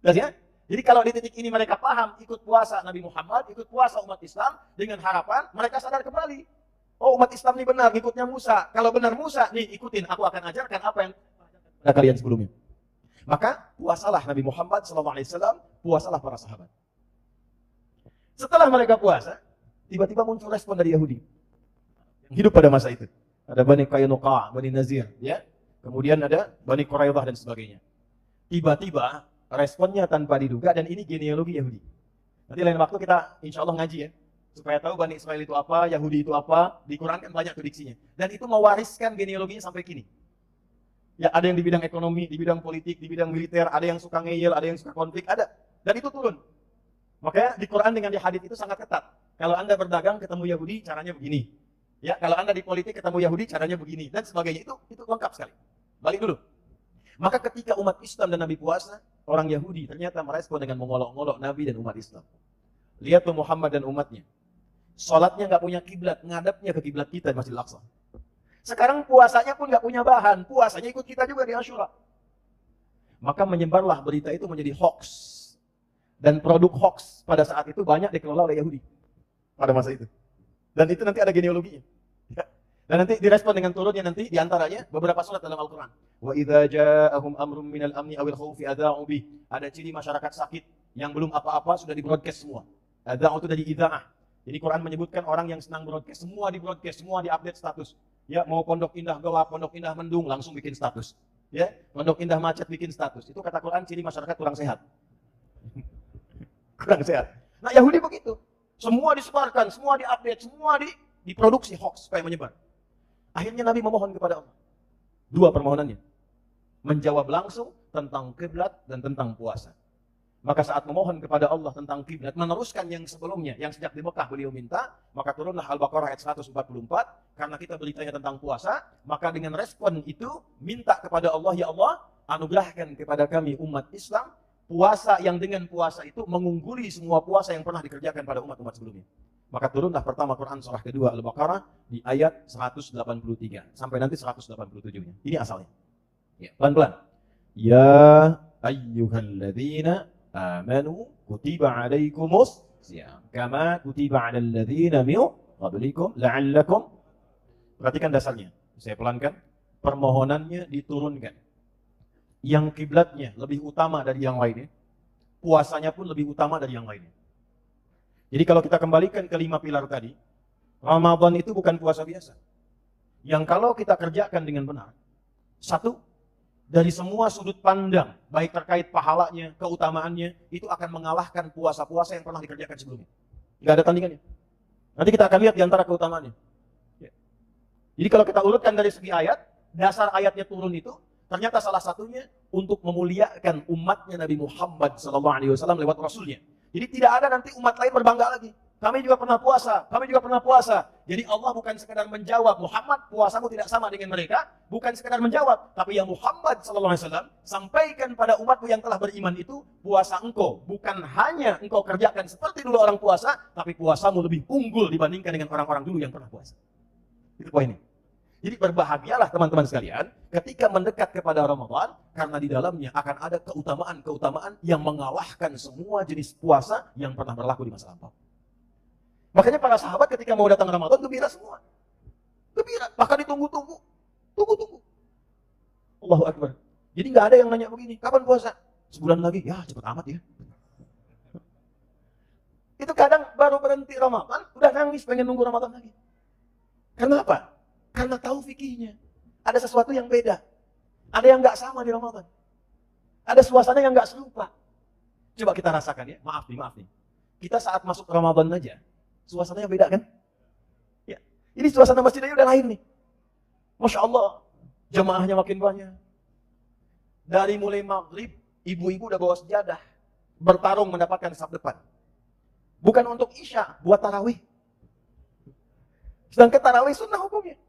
Ya? Jadi kalau di titik ini mereka paham, ikut puasa Nabi Muhammad, ikut puasa umat Islam, dengan harapan mereka sadar kembali. Oh, umat Islam ini benar, ikutnya Musa. Kalau benar Musa, nih ikutin, aku akan ajarkan apa yang ada kalian sebelumnya. Maka puasalah Nabi Muhammad SAW, puasalah para sahabat. Setelah mereka puasa, tiba-tiba muncul respon dari Yahudi yang hidup pada masa itu. Ada Bani Qainuqa, Bani Nazir, ya. Kemudian ada Bani Quraidah dan sebagainya. Tiba-tiba responnya tanpa diduga, dan ini genealogi Yahudi. Nanti lain waktu kita insya Allah ngaji ya, supaya tahu Bani Israel itu apa, Yahudi itu apa. Di Quran kan banyak tuh diksinya. Dan itu mewariskan genealoginya sampai kini. Ya, ada yang di bidang ekonomi, di bidang politik, di bidang militer, ada yang suka ngeyel, ada yang suka konflik, ada. Dan itu turun. Makanya di Quran dengan di hadits itu sangat ketat. Kalau Anda berdagang ketemu Yahudi, caranya begini. Ya, kalau Anda di politik ketemu Yahudi, caranya begini, dan sebagainya. Itu lengkap sekali. Balik dulu. Maka ketika umat Islam dan Nabi puasa, orang Yahudi ternyata merespon dengan mengolok-olok Nabi dan umat Islam. Lihat tuh Muhammad dan umatnya. Sholatnya nggak punya kiblat, ngadapnya ke kiblat kita di Masjidil Aqsa. Sekarang puasanya pun nggak punya bahan, puasanya ikut kita juga di Asyura. Maka menyebarlah berita itu menjadi hoax. Dan produk hoax pada saat itu banyak dikelola oleh Yahudi pada masa itu. Dan itu nanti ada genealoginya. Dan nanti direspon dengan turunnya nanti diantaranya beberapa surat dalam Al-Quran. Wa idza ja'ahum amrun minal amni awil khawfi adza'u bih. Ada ciri masyarakat sakit yang belum apa-apa sudah di-broadcast semua. Adza'u itu dari idza'ah. Jadi Quran menyebutkan orang yang senang broadcast, semua di-broadcast, semua di-update status. Ya, mau Pondok Indah gelap, Pondok Indah mendung, langsung bikin status. Ya, Pondok Indah macet bikin status. Itu kata Quran ciri masyarakat kurang sehat. Kurang sehat. Nah, Yahudi begitu. Semua disebarkan, semua di-update, semua diproduksi hoax supaya menyebar. Akhirnya Nabi memohon kepada Allah. Dua permohonannya. Menjawab langsung tentang kiblat dan tentang puasa. Maka saat memohon kepada Allah tentang kiblat, meneruskan yang sebelumnya, yang sejak di Mekah beliau minta, maka turunlah Al-Baqarah ayat 144, karena kita beritanya tentang puasa, maka dengan respon itu, minta kepada Allah, ya Allah, anugerahkan kepada kami umat Islam, puasa yang dengan puasa itu mengungguli semua puasa yang pernah dikerjakan pada umat-umat sebelumnya. Maka turunlah pertama Quran surah kedua Al-Baqarah di ayat 183 sampai nanti 187-nya. Ini asalnya. Ya, pelan-pelan. Ya ayyuhalladzina amanu kutiba alaikumus siyam kama kutiba 'alal ladzina min qablikum la'allakum. Perhatikan dasarnya. Saya pelankan. Permohonannya diturunkan. Yang kiblatnya lebih utama dari yang lainnya. Puasanya pun lebih utama dari yang lainnya. Jadi kalau kita kembalikan ke 5 pilar tadi, Ramadan itu bukan puasa biasa. Yang kalau kita kerjakan dengan benar, satu, dari semua sudut pandang, baik terkait pahalanya, keutamaannya, itu akan mengalahkan puasa-puasa yang pernah dikerjakan sebelumnya. Nggak ada tandingannya. Nanti kita akan lihat di antara keutamaannya. Jadi kalau kita urutkan dari segi ayat, dasar ayatnya turun itu, ternyata salah satunya untuk memuliakan umatnya Nabi Muhammad SAW lewat Rasulnya. Jadi tidak ada nanti umat lain berbangga lagi. Kami juga pernah puasa, kami juga pernah puasa. Jadi Allah bukan sekedar menjawab, Muhammad puasamu tidak sama dengan mereka. Bukan sekedar menjawab, tapi yang Muhammad SAW sampaikan pada umatmu yang telah beriman itu, puasa engkau bukan hanya engkau kerjakan seperti dulu orang puasa, tapi puasamu lebih unggul dibandingkan dengan orang-orang dulu yang pernah puasa. Itu poinnya. Jadi berbahagialah teman-teman sekalian ketika mendekat kepada Ramadan, karena di dalamnya akan ada keutamaan-keutamaan yang mengalahkan semua jenis puasa yang pernah berlaku di masa lampau. Makanya para sahabat ketika mau datang Ramadan gembira semua. Gembira, bahkan ditunggu-tunggu. Tunggu-tunggu. Allahu Akbar. Jadi nggak ada yang nanya begini, kapan puasa? Sebulan lagi, ya cepet amat ya. Itu kadang baru berhenti Ramadan, udah nangis pengen nunggu Ramadan lagi. Karena apa? Karena tahu fikihnya. Ada sesuatu yang beda. Ada yang nggak sama di Ramadan. Ada suasana yang nggak serupa. Coba kita rasakan ya. Maaf nih. Kita saat masuk Ramadan aja, suasananya beda kan? Ya. Ini suasana masjidnya udah lain nih. Masya Allah. Jamaahnya makin banyak. Dari mulai maghrib, ibu-ibu udah bawa sejadah. Bertarung mendapatkan saf depan. Bukan untuk Isya, buat tarawih. Sedangkan tarawih sunnah hukumnya.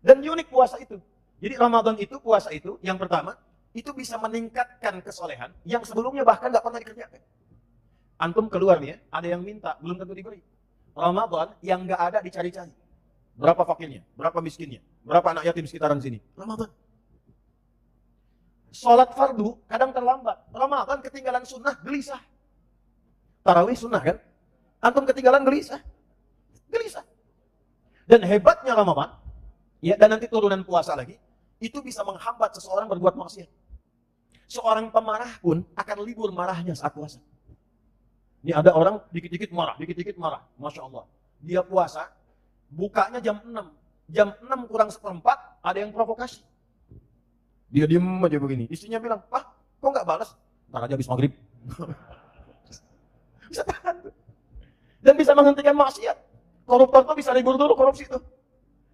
Dan unik puasa itu. Jadi Ramadan itu, puasa itu, yang pertama, itu bisa meningkatkan kesolehan yang sebelumnya bahkan nggak pernah dikerjakan. Antum keluar nih ya, ada yang minta, belum tentu diberi. Ramadan yang nggak ada dicari-cari. Berapa fakirnya, berapa miskinnya, berapa anak yatim sekitaran sini. Ramadan. Sholat fardu kadang terlambat. Ramadan ketinggalan sunnah, gelisah. Tarawih sunnah kan? Antum ketinggalan gelisah. Gelisah. Dan hebatnya Ramadan, ya, dan nanti turunan puasa lagi, itu bisa menghambat seseorang berbuat maksiat. Seorang pemarah pun akan libur marahnya saat puasa. Ini ada orang dikit-dikit marah, Masya Allah. Dia puasa, bukanya jam 6. Jam 6 kurang seperempat, ada yang provokasi. Dia diem aja begini. Istrinya bilang, kok nggak balas? ntar aja habis maghrib. Bisa tahan tuh. Dan bisa menghentikan maksiat. Koruptor tuh bisa libur dulu korupsi tuh.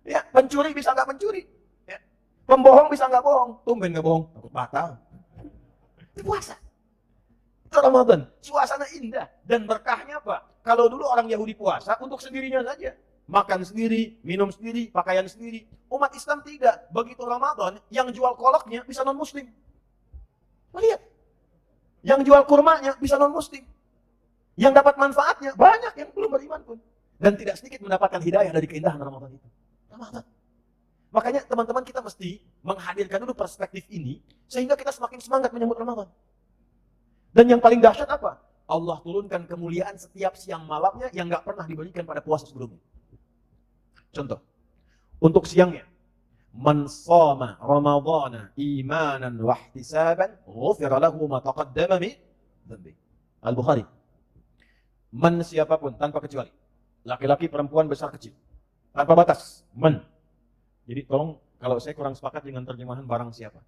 Ya, pencuri bisa nggak mencuri. Ya. Pembohong bisa nggak bohong. Tumben nggak bohong, takut batal. Itu puasa. Itu Ramadan. Suasana indah. Dan berkahnya apa? Kalau dulu orang Yahudi puasa untuk sendirinya saja. Makan sendiri, minum sendiri, pakaian sendiri. Umat Islam tidak. Begitu Ramadan, yang jual kolaknya bisa non-muslim. Lihat. Yang jual kurmanya bisa non-muslim. Yang dapat manfaatnya banyak yang belum beriman pun. Dan tidak sedikit mendapatkan hidayah dari keindahan Ramadan itu. Ramadan. Makanya teman-teman kita mesti menghadirkan dulu perspektif ini sehingga kita semakin semangat menyambut Ramadan. Dan yang paling dahsyat apa? Allah turunkan kemuliaan setiap siang malamnya yang nggak pernah diberikan pada puasa sebelumnya. Contoh, untuk siangnya, man shoma Ramadhana imanan wa ihtisaban ghufira lahu ma taqaddama min dhanbi. Al-Bukhari. Man siapapun tanpa kecuali, laki-laki, perempuan, besar, kecil, tanpa batas. Man. Jadi tolong kalau saya kurang sepakat dengan terjemahan barang siapa.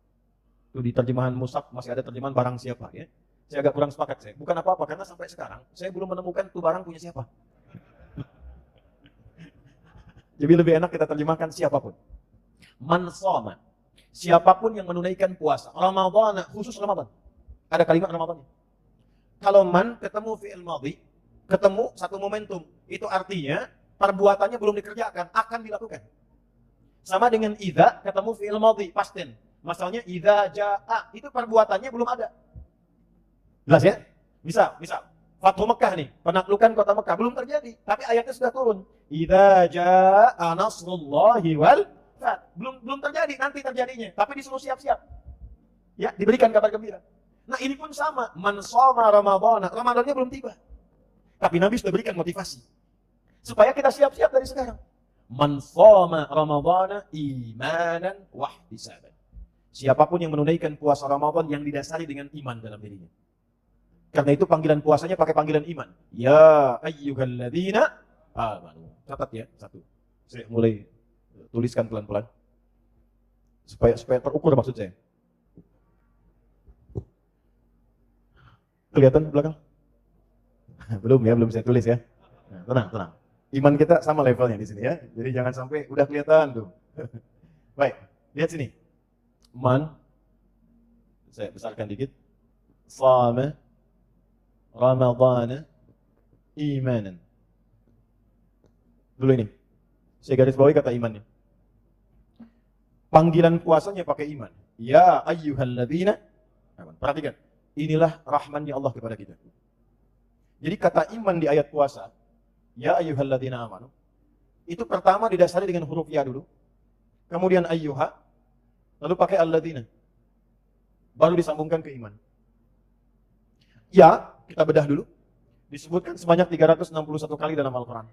Itu di terjemahan Musab masih ada terjemahan barang siapa ya. Saya agak kurang sepakat saya. Bukan apa-apa karena sampai sekarang saya belum menemukan itu barang punya siapa. Jadi lebih enak kita terjemahkan siapapun. Man shoma. Siapapun yang menunaikan puasa. Ramadan, khusus Ramadan. Ada kalimat Ramadan. Kalau man ketemu fi'il madhi, ketemu satu momentum. Itu artinya perbuatannya belum dikerjakan, akan dilakukan. Sama dengan idza ketemu fi'il madhi, past tense. Masalahnya idza jaa, itu perbuatannya belum ada. Jelas ya? Misal Fathu Mekah nih, penaklukan kota Mekah belum terjadi, tapi ayatnya sudah turun. Idza jaa nasrullahi wal fath. Belum terjadi, nanti terjadinya, tapi disuruh siap-siap. Ya, diberikan kabar gembira. Nah, ini pun sama, man shoma Ramadhana, Ramadannya belum tiba. Tapi Nabi sudah berikan motivasi supaya kita siap-siap dari sekarang. Man shoma Ramadhana imanan wa ihtisaban. Siapapun yang menunaikan puasa Ramadan yang didasari dengan iman dalam dirinya. Karena itu panggilan puasanya pakai panggilan iman. Ya ayyuhalladzina amanu. Catat ya, satu. Saya mulai tuliskan pelan-pelan. Supaya terukur maksud saya. Kelihatan belakang? Belum saya tulis ya. Nah, tenang. Iman kita sama levelnya di sini ya. Jadi jangan sampai udah kelihatan tuh. Baik, lihat sini. Man, saya besarkan dikit. Shama Ramadhana imanan. Dulu ini. Saya garis bawahi kata imannya. Panggilan puasanya pakai iman. Ya ayyuhalladzina. Perhatikan. Inilah rahmannya Allah kepada kita. Jadi kata iman di ayat puasa, ya ayyuhalladzina amanu, itu pertama didasari dengan huruf ya dulu. Kemudian ayyuha, lalu pakai alladzina. Baru disambungkan ke iman. Ya, kita bedah dulu. Disebutkan sebanyak 361 kali dalam Al-Quran.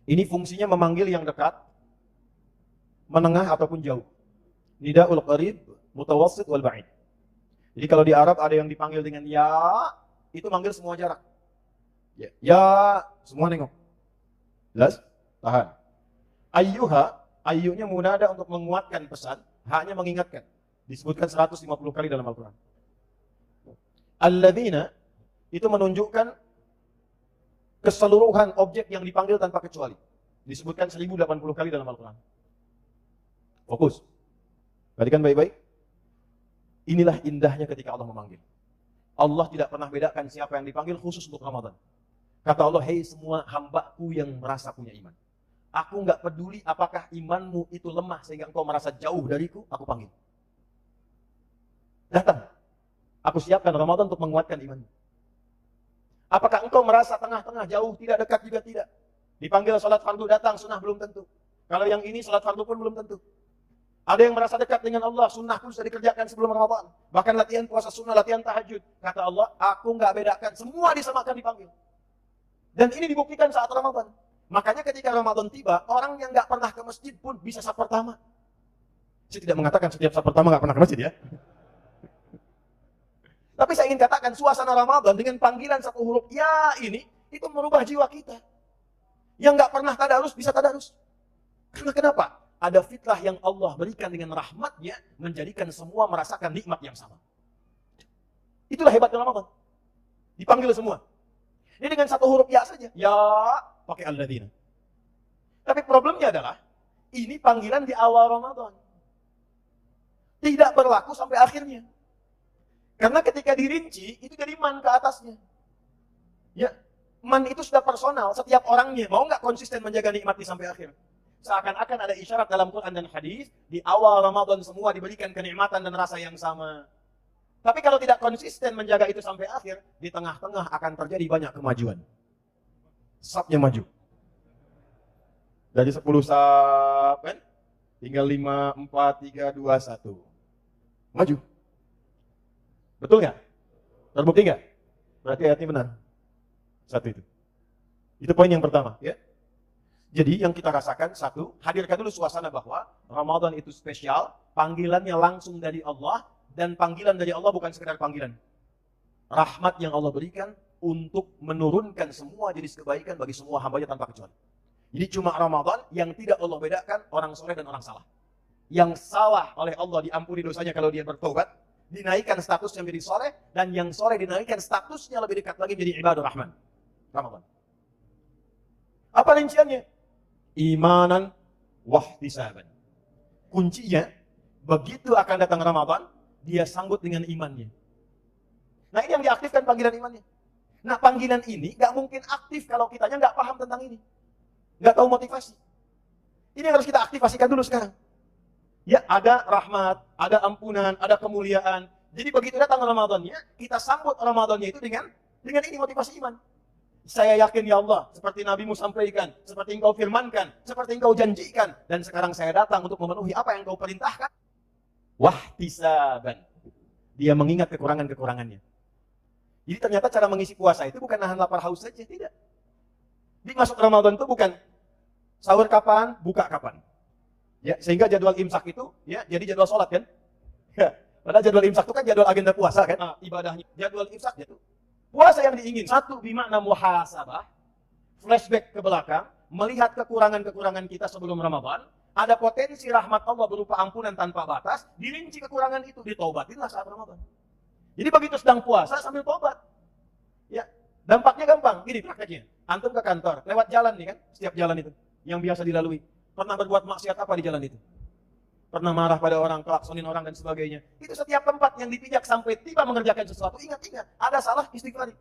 Ini fungsinya memanggil yang dekat, menengah ataupun jauh. Nida'ul qarib, mutawassit wal ba'id. Jadi kalau di Arab ada yang dipanggil dengan ya, itu manggil semua jarak. Ya, semua nengok. Jelas? Tahan. Ayyuha, ayyunya munada untuk menguatkan pesan, hanya mengingatkan. Disebutkan 150 kali dalam Al-Quran. Alladzina itu menunjukkan keseluruhan objek yang dipanggil tanpa kecuali. Disebutkan 1080 kali dalam Al-Quran. Fokus. Perhatikan baik-baik. Inilah indahnya ketika Allah memanggil. Allah tidak pernah bedakan siapa yang dipanggil khusus untuk Ramadan. Kata Allah, hei semua hambaku yang merasa punya iman. Aku nggak peduli apakah imanmu itu lemah sehingga engkau merasa jauh dariku, aku panggil. Datang. Aku siapkan Ramadan untuk menguatkan imanmu. Apakah engkau merasa tengah-tengah, jauh, tidak, dekat juga tidak? Dipanggil salat fardu datang, sunnah belum tentu. Kalau yang ini salat fardu pun belum tentu. Ada yang merasa dekat dengan Allah, sunnah pun sudah dikerjakan sebelum Ramadan. Bahkan latihan puasa sunnah, latihan tahajud. Kata Allah, aku nggak bedakan, semua disamakan dipanggil. Dan ini dibuktikan saat Ramadan. Makanya ketika Ramadan tiba, orang yang nggak pernah ke masjid pun bisa saf pertama. Saya tidak mengatakan setiap saf pertama nggak pernah ke masjid ya. Tapi saya ingin katakan suasana Ramadan dengan panggilan satu huruf ya ini, itu merubah jiwa kita. Yang nggak pernah tadarus bisa tadarus. Karena kenapa? Ada fitrah yang Allah berikan dengan rahmatnya menjadikan semua merasakan nikmat yang sama. Itulah hebatnya Ramadan. Dipanggil semua. Ini dengan satu huruf ya saja. Ya, pakai alladzina. Tapi problemnya adalah, ini panggilan di awal Ramadan. Tidak berlaku sampai akhirnya. Karena ketika dirinci, itu jadi man ke atasnya. Ya, man itu sudah personal, setiap orangnya. Mau nggak konsisten menjaga nikmat sampai akhir? Seakan-akan ada isyarat dalam Quran dan hadis, di awal Ramadan semua diberikan kenikmatan dan rasa yang sama. Tapi kalau tidak konsisten menjaga itu sampai akhir, di tengah-tengah akan terjadi banyak kemajuan. Sapnya maju. Dari 10 sab, kan? Tinggal 5, 4, 3, 2, 1. Maju. Betul nggak? Terbukti nggak? Berarti ayatnya benar. Satu itu. Itu poin yang pertama. Ya. Jadi yang kita rasakan, satu, hadirkan dulu suasana bahwa Ramadan itu spesial, panggilannya langsung dari Allah, dan panggilan dari Allah bukan sekedar panggilan. Rahmat yang Allah berikan untuk menurunkan semua jenis kebaikan bagi semua hambanya tanpa kecuali. Jadi cuma Ramadan yang tidak Allah bedakan orang soleh dan orang salah. Yang salah oleh Allah diampuni dosanya kalau dia bertobat, dinaikkan statusnya menjadi soleh, dan yang soleh dinaikkan statusnya lebih dekat lagi menjadi ibadah rahman. Ramadan. Apa rinciannya? Imanan wahtisaban. Kuncinya, begitu akan datang Ramadan, dia sanggut dengan imannya. Nah ini yang diaktifkan panggilan imannya. Nah panggilan ini gak mungkin aktif kalau kitanya gak paham tentang ini. Gak tahu motivasi. Ini yang harus kita aktifasikan dulu sekarang. Ya ada rahmat, ada ampunan, ada kemuliaan. Jadi begitu datang Ramadannya, kita sambut Ramadannya itu dengan ini motivasi iman. Saya yakin ya Allah, seperti Nabi-Mu sampaikan, seperti Engkau firmankan, seperti Engkau janjikan, dan sekarang saya datang untuk memenuhi apa yang Engkau perintahkan. Wahtisaban. Dia mengingat kekurangan-kekurangannya. Jadi ternyata cara mengisi puasa itu bukan nahan lapar haus saja, tidak. Di masuk Ramadan itu bukan sahur kapan, buka kapan. Ya, sehingga jadwal imsak itu ya jadi jadwal sholat kan. Ya, padahal jadwal imsak itu kan jadwal agenda puasa kan. Nah, ibadahnya jadwal imsak itu. Puasa yang diingin, satu bimakna muhasabah, flashback ke belakang, melihat kekurangan-kekurangan kita sebelum Ramadan, ada potensi rahmat Allah berupa ampunan tanpa batas, dirinci kekurangan itu, ditaubatinlah saat Ramadan. Jadi begitu sedang puasa sambil tobat. Ya, dampaknya gampang, gini prakteknya. Antum ke kantor, lewat jalan nih kan, setiap jalan itu, yang biasa dilalui. Pernah berbuat maksiat apa di jalan itu? Pernah marah pada orang, kelaksonin orang dan sebagainya. Itu setiap tempat yang dipijak sampai tiba mengerjakan sesuatu, ingat-ingat, ada salah istighfar.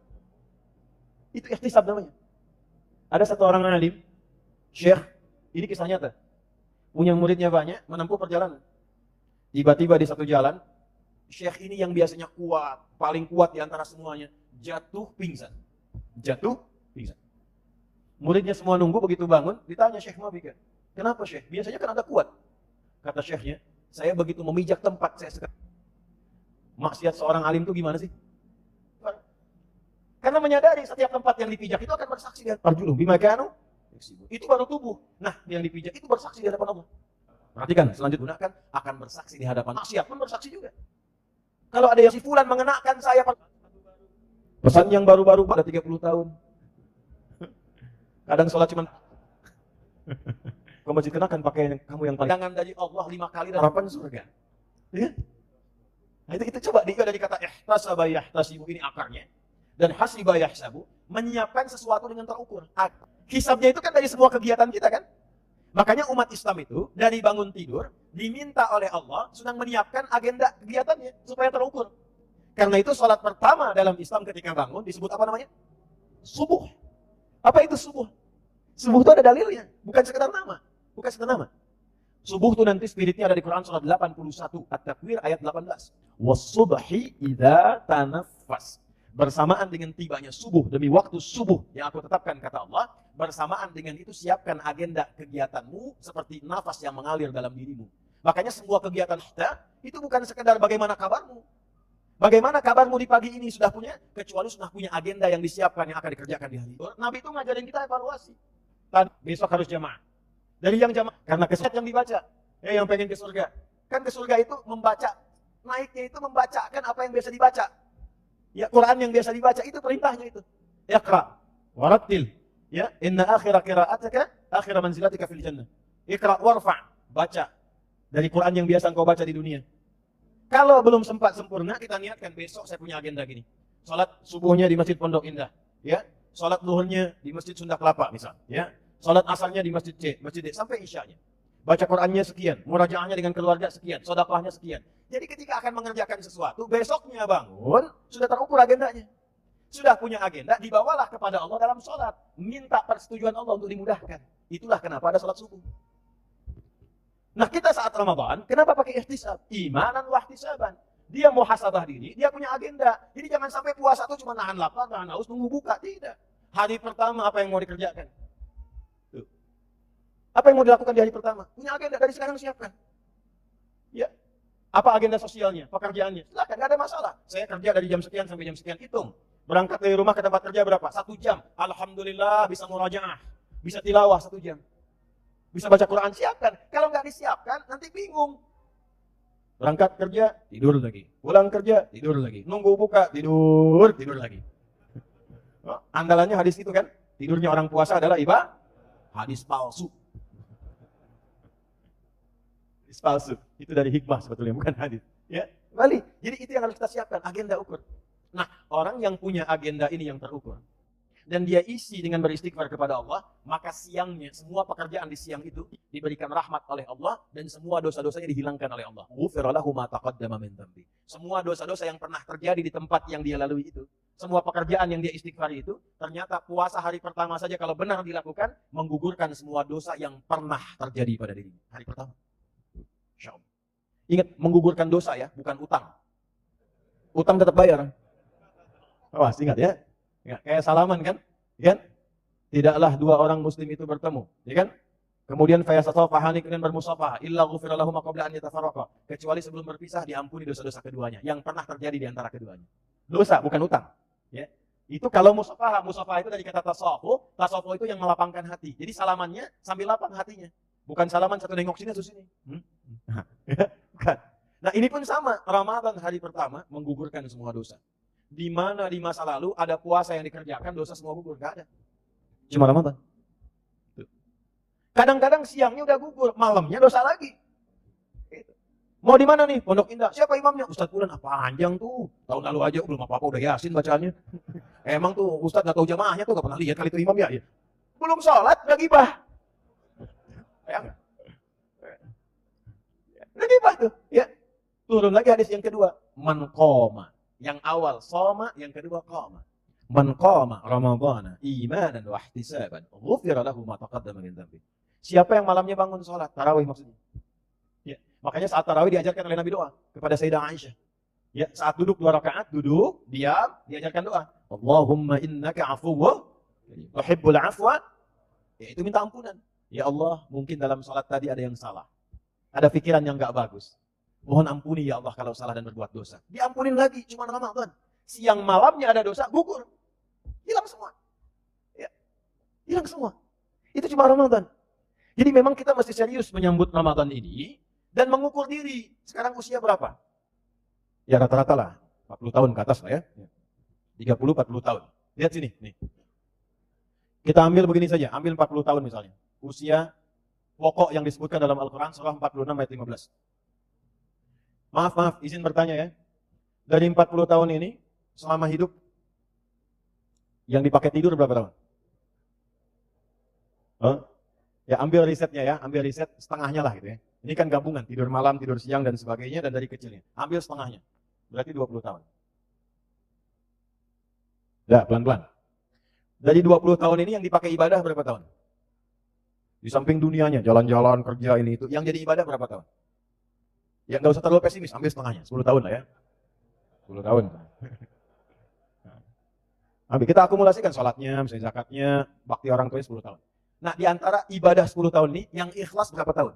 Itu ihtisab namanya. Ada satu orang alim, syekh, ini kisah nyata. Punya muridnya banyak, menempuh perjalanan. Tiba-tiba di satu jalan, syekh ini yang biasanya kuat, paling kuat di antara semuanya, jatuh pingsan. Jatuh pingsan. Muridnya semua nunggu, begitu bangun, ditanya syekh mau bikin. Kenapa syekh? Biasanya kan ada kuat. Kata syekhnya, saya begitu memijak tempat saya sekarang. Maksiat seorang alim itu gimana sih? Karena menyadari setiap tempat yang dipijak itu akan bersaksi di hadapan Arjulum bima kanu. Itu baru tubuh. Nah, yang dipijak itu bersaksi di hadapan Allah. Perhatikan, selanjutnya akan bersaksi di hadapan maksiat pun bersaksi juga. Kalau ada yang si fulan mengenakan saya pesan yang baru-baru pada 30 tahun. Kadang sholat cuma kau masih kenakan pakaian kamu yang paling jangan dari Allah 5 kali dan harapan surga. Ya? Nah, itu coba dari kata ihtasaba yahtasibu ini akarnya. Dan hasiba yahsabu menyiapkan sesuatu dengan terukur. Hisabnya itu kan dari semua kegiatan kita kan? Makanya umat Islam itu dari bangun tidur diminta oleh Allah sedang menyiapkan agenda kegiatannya supaya terukur. Karena itu sholat pertama dalam Islam ketika bangun disebut apa namanya? Subuh. Apa itu subuh? Subuh itu ada dalilnya, bukan sekedar nama. Bukan sekedar nama. Subuh itu nanti spiritnya ada di Quran surat 81 At-Takwir ayat 18. Was-subhi idza tanaffas. Bersamaan dengan tibanya subuh demi waktu subuh yang aku tetapkan kata Allah, bersamaan dengan itu siapkan agenda kegiatanmu seperti nafas yang mengalir dalam dirimu. Makanya semua kegiatan kita itu bukan sekedar bagaimana kabarmu. Bagaimana kabarmu di pagi ini sudah punya, kecuali sudah punya agenda yang disiapkan yang akan dikerjakan di hari itu. Nabi itu ngajarin kita evaluasi. Besok harus jamaah. Dari yang jamaah, karena kesulitan yang dibaca. Yang pengen ke surga. Kan ke surga itu membaca, naiknya itu membacakan apa yang biasa dibaca. Ya, Quran yang biasa dibaca, itu perintahnya itu. Iqra, warattil. Ya, inna akhira qira'ataka, akhira manzilatika fil jannah. Iqra warfa, baca. Dari Quran yang biasa engkau baca di dunia. Kalau belum sempat sempurna, kita niatkan besok saya punya agenda gini. Salat subuhnya di Masjid Pondok Indah, ya. Salat zuhurnya di Masjid Sunda Kelapa misal, ya. Salat asarnya di Masjid C, Masjid D sampai isyanya. Baca Qur'annya sekian, murajaahnya dengan keluarga sekian, sedekahnya sekian. Jadi ketika akan mengerjakan sesuatu, besoknya bangun sudah terukur agendanya. Sudah punya agenda, dibawalah kepada Allah dalam salat, minta persetujuan Allah untuk dimudahkan. Itulah kenapa ada salat subuh. Nah, kita saat Ramadan, kenapa pakai ihtisab? Imanan wa ihtisaban. Dia muhasabah diri, dia punya agenda. Jadi jangan sampai puasa itu cuma nahan lapar, nahan haus, tunggu buka. Tidak. Hari pertama apa yang mau dikerjakan? Tuh. Apa yang mau dilakukan di hari pertama? Punya agenda, dari sekarang siapkan. Ya. Apa agenda sosialnya, pekerjaannya? Silakan, nggak ada masalah. Saya kerja dari jam sekian sampai jam sekian, hitung. Berangkat dari rumah ke tempat kerja berapa? 1 jam. Alhamdulillah bisa murajaah, bisa tilawah 1 jam. Bisa baca Quran, siapkan. Kalau nggak disiapkan, nanti bingung. Berangkat kerja, tidur lagi. Pulang kerja, tidur lagi. Nunggu buka, tidur lagi. Andalannya hadis itu kan? Tidurnya orang puasa adalah hadis palsu. Hadis palsu. Itu dari hikmah sebetulnya, bukan hadis. Ya, kembali. Jadi itu yang harus kita siapkan, agenda ukur. Nah, orang yang punya agenda ini yang terukur, dan dia isi dengan beristighfar kepada Allah, maka siangnya, semua pekerjaan di siang itu diberikan rahmat oleh Allah, dan semua dosa-dosanya dihilangkan oleh Allah. Ghufira lahu ma taqaddama min dhanbi. Semua dosa-dosa yang pernah terjadi di tempat yang dia lalui itu, semua pekerjaan yang dia istighfari itu, ternyata puasa hari pertama saja kalau benar dilakukan, menggugurkan semua dosa yang pernah terjadi pada dirinya. Hari pertama. Insyaallah. Ingat, menggugurkan dosa ya, bukan utang. Utang tetap bayar. Awas, ingat ya. Ya, kayak salaman kan? Ya? Tidaklah 2 orang muslim itu bertemu, ya kan? Kemudian fayasafahani, kemudian bermusafah, illa ghufira lahum qabla an yatafarraqa. Kecuali sebelum berpisah diampuni dosa-dosa keduanya yang pernah terjadi di antara keduanya. Dosa bukan utang, ya. Itu kalau musafah itu dari kata tasafu itu yang melapangkan hati. Jadi salamannya sambil lapang hatinya. Bukan salaman satu nengok sini satu sini. Bukan. Nah, ini pun sama, Ramadan hari pertama menggugurkan semua dosa. Di mana di masa lalu ada puasa yang dikerjakan, dosa semua gugur, nggak ada. Cuma Ramadan. Kadang-kadang siangnya udah gugur, malamnya dosa lagi. Mau di mana nih? Pondok Indah. Siapa imamnya? Ustadz Bulan. Panjang tuh. Tahun lalu aja belum apa-apa udah Yasin bacaannya. Emang tuh Ustadz nggak tahu jamaahnya tuh, nggak pernah lihat kali itu imam ya. Belum sholat udah gibah. Udah gibah tuh. Ya. Turun lagi hadis yang kedua. Man qoma. Yang awal soma, yang kedua qama. Man qama ramadhana imanan wa ihtisaban, ghufira lahu ma taqaddama min dhanbi. Siapa yang malamnya bangun salat, tarawih maksudnya. Ya, makanya saat tarawih diajarkan oleh Nabi doa kepada Sayyidah Aisyah. Ya, saat duduk 2 rakaat, duduk, diam, diajarkan doa. Allahumma innaka afuwwun tuhibbul afwa. Ya, itu minta ampunan. Ya Allah, mungkin dalam salat tadi ada yang salah. Ada pikiran yang enggak bagus. Mohon ampuni ya Allah kalau salah dan berbuat dosa. Diampunin lagi, cuma Ramadan. Siang malamnya ada dosa, gugur. Hilang semua. Ya. Hilang semua. Itu cuma Ramadan. Jadi memang kita mesti serius menyambut Ramadan ini dan mengukur diri. Sekarang usia berapa? Ya rata-rata lah. 40 tahun ke atas lah ya. 30-40 tahun. Lihat sini. Nih. Kita ambil begini saja. Ambil 40 tahun misalnya. Usia pokok yang disebutkan dalam Al-Quran surah 46 ayat 15. Maaf, izin bertanya ya. Dari 40 tahun ini, selama hidup, yang dipakai tidur berapa tahun? Ya ambil risetnya ya, ambil riset setengahnya lah gitu ya. Ini kan gabungan, tidur malam, tidur siang, dan sebagainya, dan dari kecilnya. Ambil setengahnya, berarti 20 tahun. Udah, pelan-pelan. Dari 20 tahun ini yang dipakai ibadah berapa tahun? Di samping dunianya, jalan-jalan, kerja, ini itu. Yang jadi ibadah berapa tahun? Ya nggak usah terlalu pesimis, ambil setengahnya, 10 tahun lah ya. 10 tahun. Ambil, kita akumulasikan sholatnya, misalnya zakatnya, bakti orang tuanya 10 tahun. Nah, di antara ibadah 10 tahun ini, yang ikhlas berapa tahun?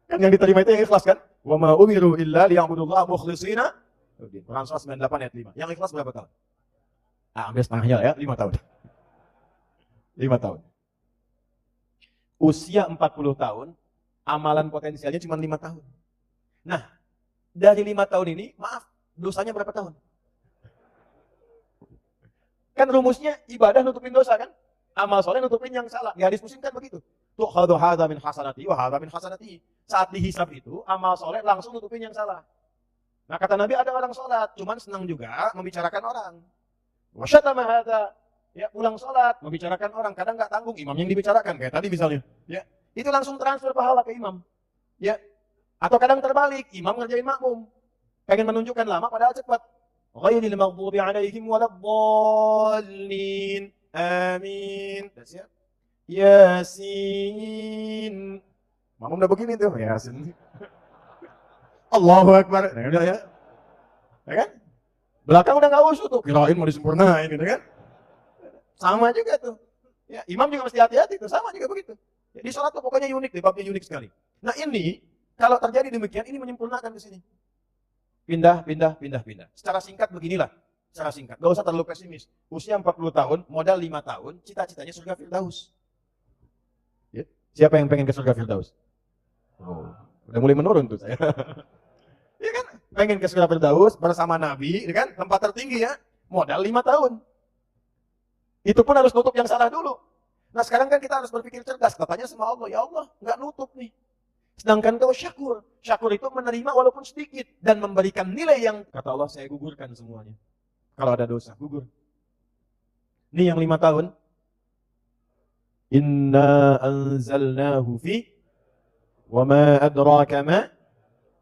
Kan yang diterima itu yang ikhlas kan? Wa ma umiru illa liya'budullaha mukhlishina. Quran surah 98 ayat 5. Yang ikhlas berapa tahun? Ambil setengahnya ya, 5 tahun. 5 tahun. Usia 40 tahun, amalan potensialnya cuma 5 tahun. Nah, dari 5 tahun ini, maaf, dosanya berapa tahun? Kan rumusnya ibadah nutupin dosa kan? Amal soleh nutupin yang salah. Di hadis Muslim kan begitu. Tu'khadhu hadza min hasanati wa hadza min hasanati. saat dihisab itu, amal soleh langsung nutupin yang salah. Nah kata Nabi ada orang sholat, cuman senang juga membicarakan orang. Wasyatama hadza, ya pulang sholat, membicarakan orang, kadang nggak tanggung imam yang dibicarakan, kayak tadi misalnya. Ya, itu langsung transfer pahala ke imam. Ya, atau kadang terbalik, imam ngerjain makmum, pengen menunjukkan lama padahal cepat. Ghairil maghdubi alaihim waladdallin. Amin. Siap. Yasin. Makmum udah begini tuh, Yasin. Allahu Akbar. Nah, udah ya. Ya kan? Belakang udah nggak usah tuh, kirain mau disempurnain gitu kan. Sama juga tuh. Ya, imam juga mesti hati-hati tuh, sama juga begitu. Jadi sholat tuh pokoknya unik deh, babnya unik sekali. Nah ini, kalau terjadi demikian, ini menyempurnakan di sini. Pindah. Secara singkat beginilah. Secara singkat, gak usah terlalu pesimis. Usia 40 tahun, modal 5 tahun, cita-citanya surga Firdaus. Ya. Siapa yang pengen ke surga Firdaus? Oh, udah mulai menurun tuh saya. Ya kan? Pengen ke surga Firdaus bersama Nabi, ya kan? Tempat tertinggi ya, modal 5 tahun. Itu pun harus nutup yang salah dulu. Nah sekarang kan kita harus berpikir cerdas. Katanya sama Allah, ya Allah, nggak nutup nih. Sedangkan kau syakur. Syakur itu menerima walaupun sedikit. Dan memberikan nilai yang, kata Allah, saya gugurkan semuanya. Kalau ada dosa, gugur. Ini yang 5 tahun. Inna anzalnahu fi wa ma adraka ma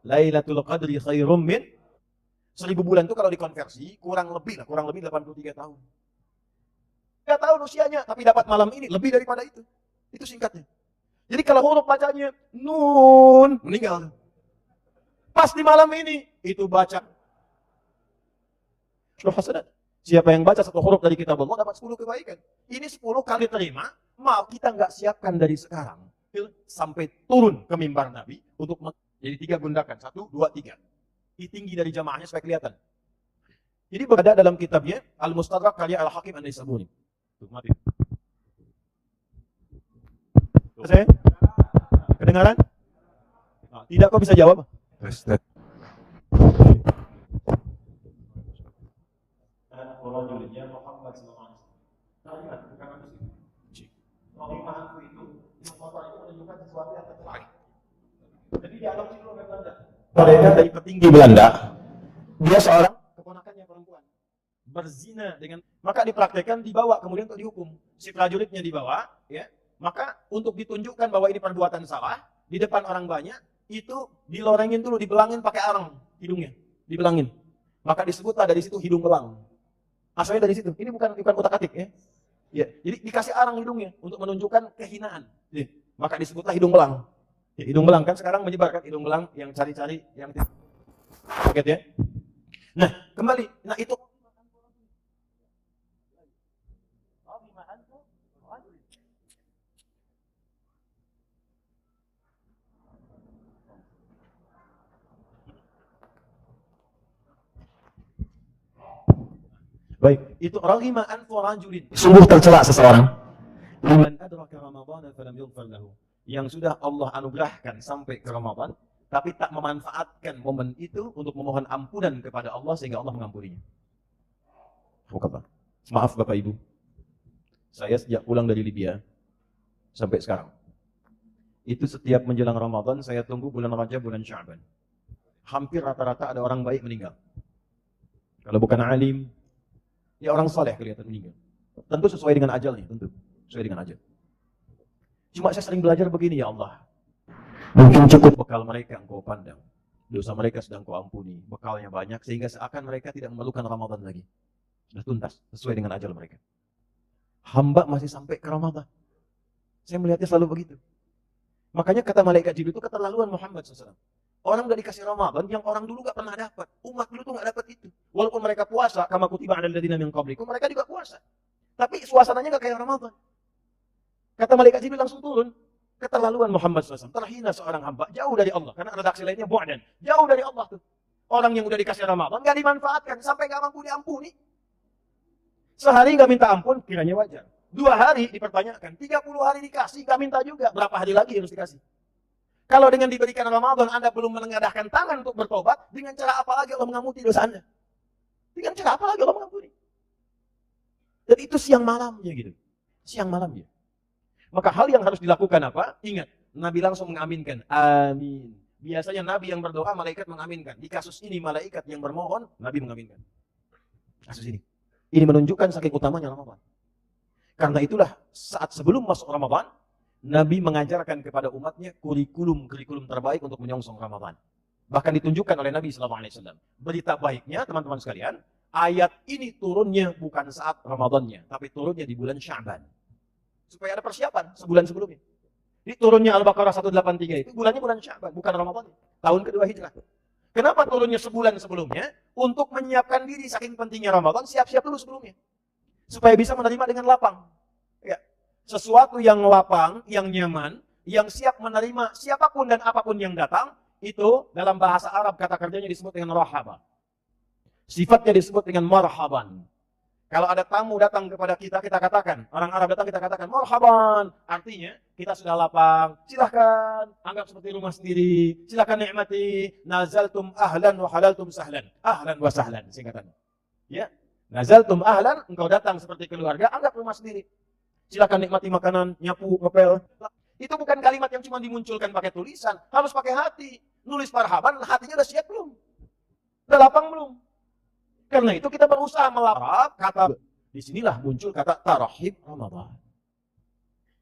Lailatul Qadri khairum min 1000 bulan itu kalau dikonversi kurang lebih 83 tahun. 3 tahun usianya tapi dapat malam ini lebih daripada itu. Itu singkatnya. Jadi kalau huruf bacanya nun, meninggal. Pas di malam ini itu baca hasanat. Siapa yang baca 1 huruf dari kitab Allah dapat 10 kebaikan. Ini 10 kali terima, mau kita nggak siapkan dari sekarang sampai turun ke mimbar Nabi untuk jadi 3 gundakan, 1, 2, 3. Tinggi dari jamaahnya supaya kelihatan. Jadi berada dalam kitabnya Al-Mustadrak karya Al-Hakim An-Naisaburi. Tuh, mati. Saya? Kedengaran? Nah, tidak kok bisa jawab? Jadi dialog sih dulu Belanda. Mereka dari petinggi Belanda, dia seorang keponakannya perempuan berzina dengan, maka dipraktekkan, dibawa kemudian untuk dihukum. Si prajuritnya dibawa, ya. Maka untuk ditunjukkan bahwa ini perbuatan salah di depan orang banyak, itu dilorengin dulu, dibelangin pakai arang hidungnya, dibelangin. Maka disebutlah dari situ hidung belang. Asalnya dari situ. Ini bukan utak-atik ya. Ya, jadi dikasih arang hidungnya untuk menunjukkan kehinaan. Ya. Maka disebutlah hidung belang. Ya, hidung belang kan sekarang menyebarkan hidung belang yang cari-cari yang kaget ya. Nah, kembali. Nah, itu baik, itu raghima anfu rajulin. Sungguh tercela seseorang. Liman adraka Ramadan falam yughfar lahu. Yang sudah Allah anugerahkan sampai ke Ramadan, tapi tak memanfaatkan momen itu untuk memohon ampunan kepada Allah sehingga Allah mengampuninya. Maaf Bapak Ibu, saya sejak pulang dari Libya sampai sekarang, itu setiap menjelang Ramadan saya tunggu bulan Rajab, bulan Sya'ban. Hampir rata-rata ada orang baik meninggal. Kalau bukan alim, ya orang soleh kelihatan meninggal. Tentu sesuai dengan ajalnya, tentu sesuai dengan ajal. Cuma saya sering belajar begini, ya Allah, mungkin cukup bekal mereka engkau pandang, dosa mereka sedang kau ampuni, bekalnya banyak sehingga seakan mereka tidak memerlukan Ramadan lagi. Sudah tuntas, sesuai dengan ajal mereka. Hamba masih sampai ke Ramadan. Saya melihatnya selalu begitu. Makanya kata malaikat Jibril itu keterlaluan Muhammad SAW. Orang udah dikasih Ramadan yang orang dulu gak pernah dapat. Umat dulu tuh gak dapat itu. Walaupun mereka puasa, kama kutiba 'alal ladzina min qablikum, mereka juga puasa. Tapi suasananya gak kayak Ramadan. Kata malaikat Jibril langsung turun. Keterlaluan Muhammad SAW. Terhina seorang hamba, jauh dari Allah. Karena redaksi lainnya bu'dan. Jauh dari Allah tuh. Orang yang udah dikasih Ramadan gak dimanfaatkan. Sampai gak mampu diampuni. Sehari gak minta ampun, kiranya wajar. 2 hari dipertanyakan. 30 hari dikasih, gak minta juga. Berapa hari lagi harus dikasih? Kalau dengan diberikan Ramadan, Anda belum menengadahkan tangan untuk bertobat, dengan cara apa lagi Allah mengampuni dosa Anda? Dengan cara apa lagi Allah mengampuni? Dan itu siang malamnya gitu. Siang malamnya. Maka hal yang harus dilakukan apa? Ingat, Nabi langsung mengaminkan. Amin. Biasanya Nabi yang berdoa, malaikat mengaminkan. Di kasus ini malaikat yang bermohon, Nabi mengaminkan. Kasus ini. Ini menunjukkan saking utamanya Ramadan. Karena itulah saat sebelum masuk Ramadan, Nabi mengajarkan kepada umatnya kurikulum terbaik untuk menyongsong Ramadan. Bahkan ditunjukkan oleh Nabi SAW. Berita baiknya teman-teman sekalian, ayat ini turunnya bukan saat Ramadannya, tapi turunnya di bulan Sya'ban. Supaya ada persiapan sebulan sebelumnya. Jadi turunnya Al-Baqarah 183 itu bulannya bulan Sya'ban, bukan Ramadan. Tahun kedua hijrah. Kenapa turunnya sebulan sebelumnya? Untuk menyiapkan diri, saking pentingnya Ramadan, siap-siap dulu sebelumnya. Supaya bisa menerima dengan lapang. Ya. Sesuatu yang lapang, yang nyaman, yang siap menerima siapapun dan apapun yang datang, itu dalam bahasa Arab kata kerjanya disebut dengan rahaba. Sifatnya disebut dengan marhaban. Kalau ada tamu datang kepada kita, kita katakan, orang Arab datang kita katakan marhaban. Artinya kita sudah lapang, silahkan, anggap seperti rumah sendiri, silahkan nikmati, nazaltum ahlan wa halaltum sahlan. Ahlan wa sahlan singkatannya. Ya. Nazaltum ahlan, engkau datang seperti keluarga, anggap rumah sendiri. Silahkan nikmati makanan, nyapu, ngepel. Itu bukan kalimat yang cuma dimunculkan pakai tulisan, harus pakai hati. Nulis marhaban, hatinya udah siap belum? Udah lapang belum? Karena itu kita berusaha melarap kata, disinilah muncul kata tarahib Ramadan.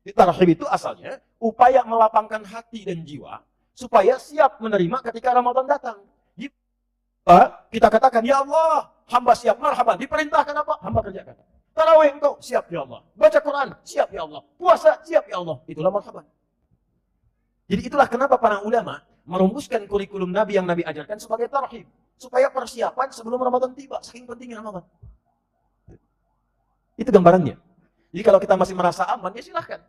Tarahib itu asalnya upaya melapangkan hati dan jiwa supaya siap menerima ketika Ramadan datang. Kita katakan, ya Allah, hamba siap marhaban. Diperintahkan apa? Hamba kerjakan. Tarawih engkau, siap ya Allah. Baca Quran, siap ya Allah. Puasa, siap ya Allah. Itulah marhaban. Jadi itulah kenapa para ulama merumuskan kurikulum Nabi yang Nabi ajarkan sebagai tarhib. Supaya persiapan sebelum Ramadan tiba. Saking pentingnya Ramadan. Itu gambarannya. Jadi kalau kita masih merasa aman, ya silahkan.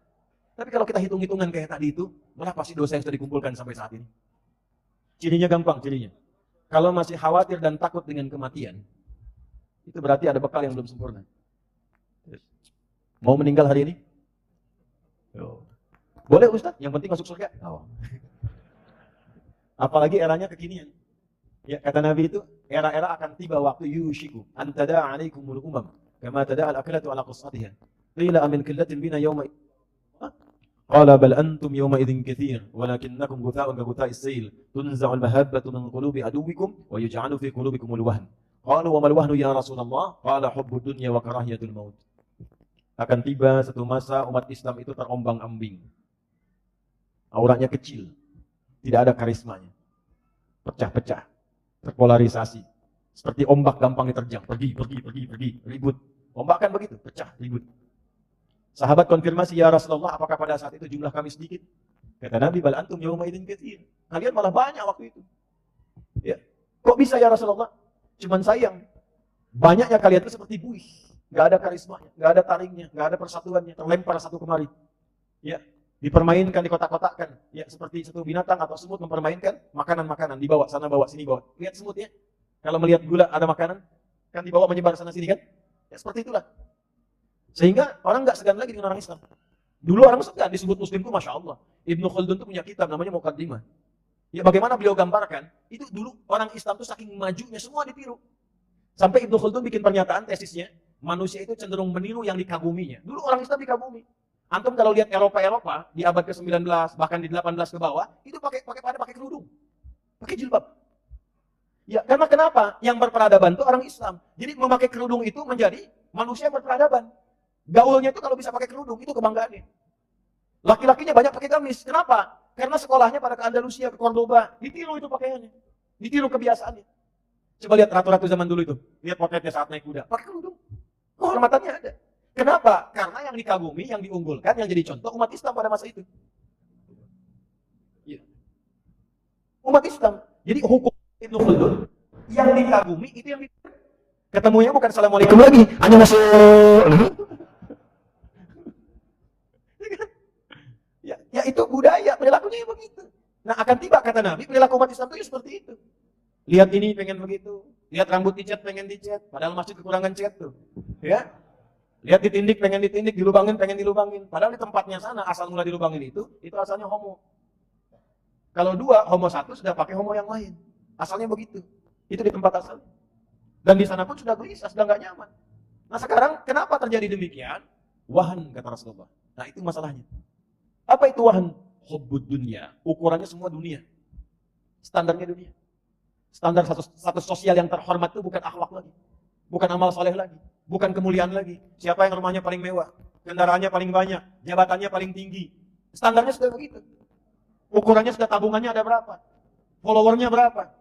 Tapi kalau kita hitung-hitungan kayak tadi itu, berapa sih dosa yang sudah dikumpulkan sampai saat ini? Cirinya gampang, cirinya. Kalau masih khawatir dan takut dengan kematian, itu berarti ada bekal yang belum sempurna. Mau meninggal hari ini? Boleh Ustaz, yang penting masuk surga. Apalagi eranya kekinian. Ya, kata Nabi itu, era-era akan tiba waktu yushiku antada alaikumul umam kama tada al-aklatu ala qasatiha. Qila amin qillatin bina yawma qala bal antum yawma idzin katsir walakinnakum ghutha'un ka ghutha'is sayl tunza'u al-mahabbatu min qulubi aduwikum wa yuj'alu fi qulubikumul wahn. Qalu wa mal wahnu ya Rasulullah? Qala hubbud dunya wa karahiyatul maut. Akan tiba satu masa umat Islam itu terombang-ambing. Auranya kecil, tidak ada karismanya. Pecah-pecah, terpolarisasi. Seperti ombak gampang diterjang, pergi, ribut. Ombak kan begitu, pecah, ribut. Sahabat konfirmasi, ya Rasulullah, apakah pada saat itu jumlah kami sedikit? Kata Nabi, bal antum yawma idzin katsir. Kalian malah banyak waktu itu. Ya. Kok bisa ya Rasulullah? Cuman sayang, banyaknya kalian itu seperti buih. Gak ada karismanya, gak ada taringnya, gak ada persatuannya, terlempar satu kemari. Ya, dipermainkan, dikotak-kotakkan. Ya, seperti satu binatang atau semut mempermainkan makanan-makanan, dibawa sana, bawa sini, bawa. Lihat semut ya. Kalau melihat gula ada makanan, kan dibawa menyebar sana sini kan? Ya, seperti itulah. Sehingga orang gak segan lagi dengan orang Islam. Dulu orang segan disebut Muslim itu Masya Allah. Ibnu Khaldun itu punya kitab namanya Muqaddimah. Ya, bagaimana beliau gambarkan, itu dulu orang Islam itu saking majunya, semua ditiru. Sampai Ibnu Khaldun bikin pernyataan tesisnya, manusia itu cenderung meniru yang dikaguminya. Dulu orang Islam dikagumi. Antum kalau lihat Eropa di abad ke-19 bahkan di 18 ke bawah, itu pakai kerudung. Pakai jilbab. Ya, karena kenapa? Yang berperadaban itu orang Islam. Jadi memakai kerudung itu menjadi manusia yang berperadaban. Gaulnya itu kalau bisa pakai kerudung, itu kebanggaannya. Laki-lakinya banyak pakai gamis. Kenapa? Karena sekolahnya pada ke Andalusia, ke Cordoba, ditiru itu pakaiannya. Ditiru kebiasaannya. Coba lihat ratu-ratu zaman dulu itu. Lihat potretnya saat naik kuda, pakai kerudung. Kehormatannya ada. Kenapa? Karena yang dikagumi, yang diunggulkan, yang jadi contoh umat Islam pada masa itu. Ya. Umat Islam. Jadi hukum Ibnu Khaldun yang dikagumi itu yang ketemunya bukan assalamualaikum lagi, hanya masuk. Ya itu budaya, perilakunya begitu. Nah akan tiba kata Nabi, perilaku umat Islam itu seperti itu. Lihat ini pengen begitu, lihat rambut dicat pengen dicat, padahal masih kekurangan cat tuh. Ya. Lihat ditindik pengen ditindik, dilubangin pengen dilubangin. Padahal di tempatnya sana asal mula dilubangin itu asalnya homo. Kalau dua, homo satu sudah pakai homo yang lain. Asalnya begitu. Itu di tempat asal. Dan di sana pun sudah gelisah, sudah nggak nyaman. Nah sekarang kenapa terjadi demikian? Wahan kata Rasulullah. Nah itu masalahnya. Apa itu wahan? hubbud dunya. Ukurannya semua dunia. Standarnya dunia. Standar status sosial yang terhormat itu bukan akhlak lagi. Bukan amal soleh lagi. Bukan kemuliaan lagi. Siapa yang rumahnya paling mewah, kendaraannya paling banyak, jabatannya paling tinggi. Standarnya sudah begitu. Ukurannya sudah tabungannya ada berapa. Followernya berapa.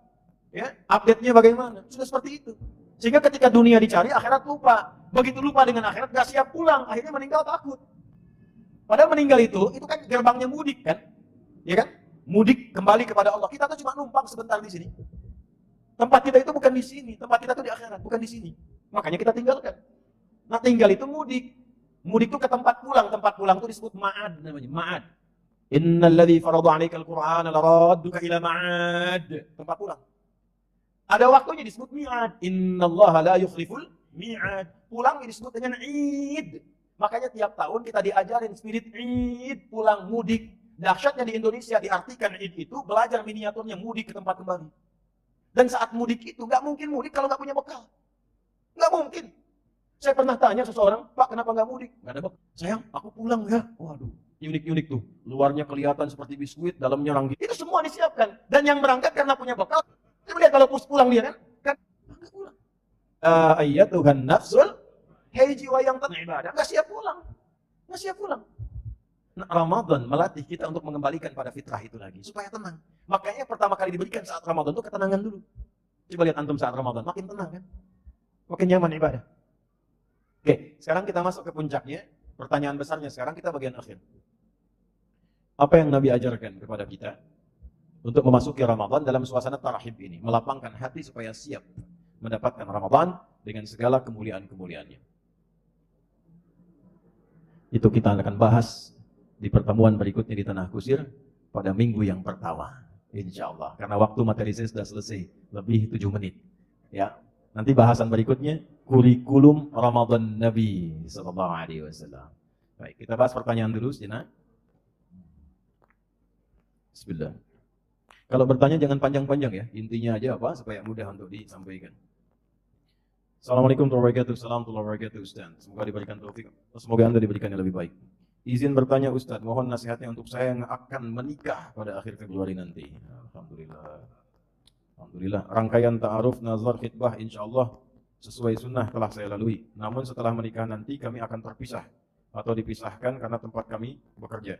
Ya, update-nya bagaimana. Sudah seperti itu. Sehingga ketika dunia dicari, akhirat lupa. Begitu lupa dengan akhirat, gak siap pulang. Akhirnya meninggal takut. Padahal meninggal itu kan gerbangnya mudik kan. Ya kan? Mudik kembali kepada Allah. Kita tuh cuma numpang sebentar di sini. Tempat kita itu bukan di sini. Tempat kita tuh di akhirat, bukan di sini. Makanya kita tinggalkan. Nah tinggal itu mudik. Mudik itu ke tempat pulang. Tempat pulang itu disebut ma'ad namanya. Ma'ad. Innal ladzi farada 'alaikal Qur'ana laradduka ila ma'ad. Tempat pulang. Ada waktunya disebut mi'ad. Innallaha la yukhliful mi'ad. Pulang disebut dengan Id. Makanya tiap tahun kita diajarin spirit Id, pulang mudik. Dahsyatnya di Indonesia diartikan Id itu belajar miniaturnya mudik ke tempat kembali. Dan saat mudik itu nggak mungkin mudik kalau nggak punya bekal. Nggak mungkin. Saya pernah tanya seseorang, Pak kenapa nggak mudik? Nggak ada bekal. Sayang, aku pulang ya. Waduh, unik-unik tuh. Luarnya kelihatan seperti biskuit, dalamnya ranggit. Itu semua disiapkan. Dan yang berangkat karena punya bekal, coba lihat kalau pulang dia kan nggak pulang. Ayyatuhan nafsul, hei jiwa yang ibadah, nggak siap pulang. Nggak siap pulang. Nah, Ramadan melatih kita untuk mengembalikan pada fitrah itu lagi, supaya tenang. Makanya pertama kali diberikan saat Ramadan itu ketenangan dulu. Coba lihat antum saat Ramadan, makin tenang kan? Makin nyaman ibadah. Oke, sekarang kita masuk ke puncaknya. Pertanyaan besarnya sekarang kita bagian akhir. Apa yang Nabi ajarkan kepada kita untuk memasuki Ramadan dalam suasana tarahib ini, melapangkan hati supaya siap mendapatkan Ramadan dengan segala kemuliaan-kemuliaannya. Itu kita akan bahas di pertemuan berikutnya di Tanah Kusir pada minggu yang pertama, insya Allah. Karena waktu materi saya sudah selesai, lebih 7 menit. Ya, nanti bahasan berikutnya kurikulum Ramadan Nabi Sallallahu Alaihi Wasallam. Baik, kita bahas pertanyaan dulu, sejenak. Bismillah. Kalau bertanya jangan panjang-panjang ya, intinya aja apa supaya mudah untuk disampaikan. Assalamualaikum warahmatullahi wabarakatuh. Assalamualaikum warahmatullahi wabarakatuh, Ustaz. Semoga diberikan taufik. Semoga Anda diberikan yang lebih baik. Izin bertanya Ustaz, mohon nasihatnya untuk saya yang akan menikah pada akhir Februari nanti. Alhamdulillah. Alhamdulillah. Rangkaian ta'aruf, nazar, khitbah insyaallah sesuai sunnah telah saya lalui. Namun setelah menikah nanti kami akan terpisah atau dipisahkan karena tempat kami bekerja.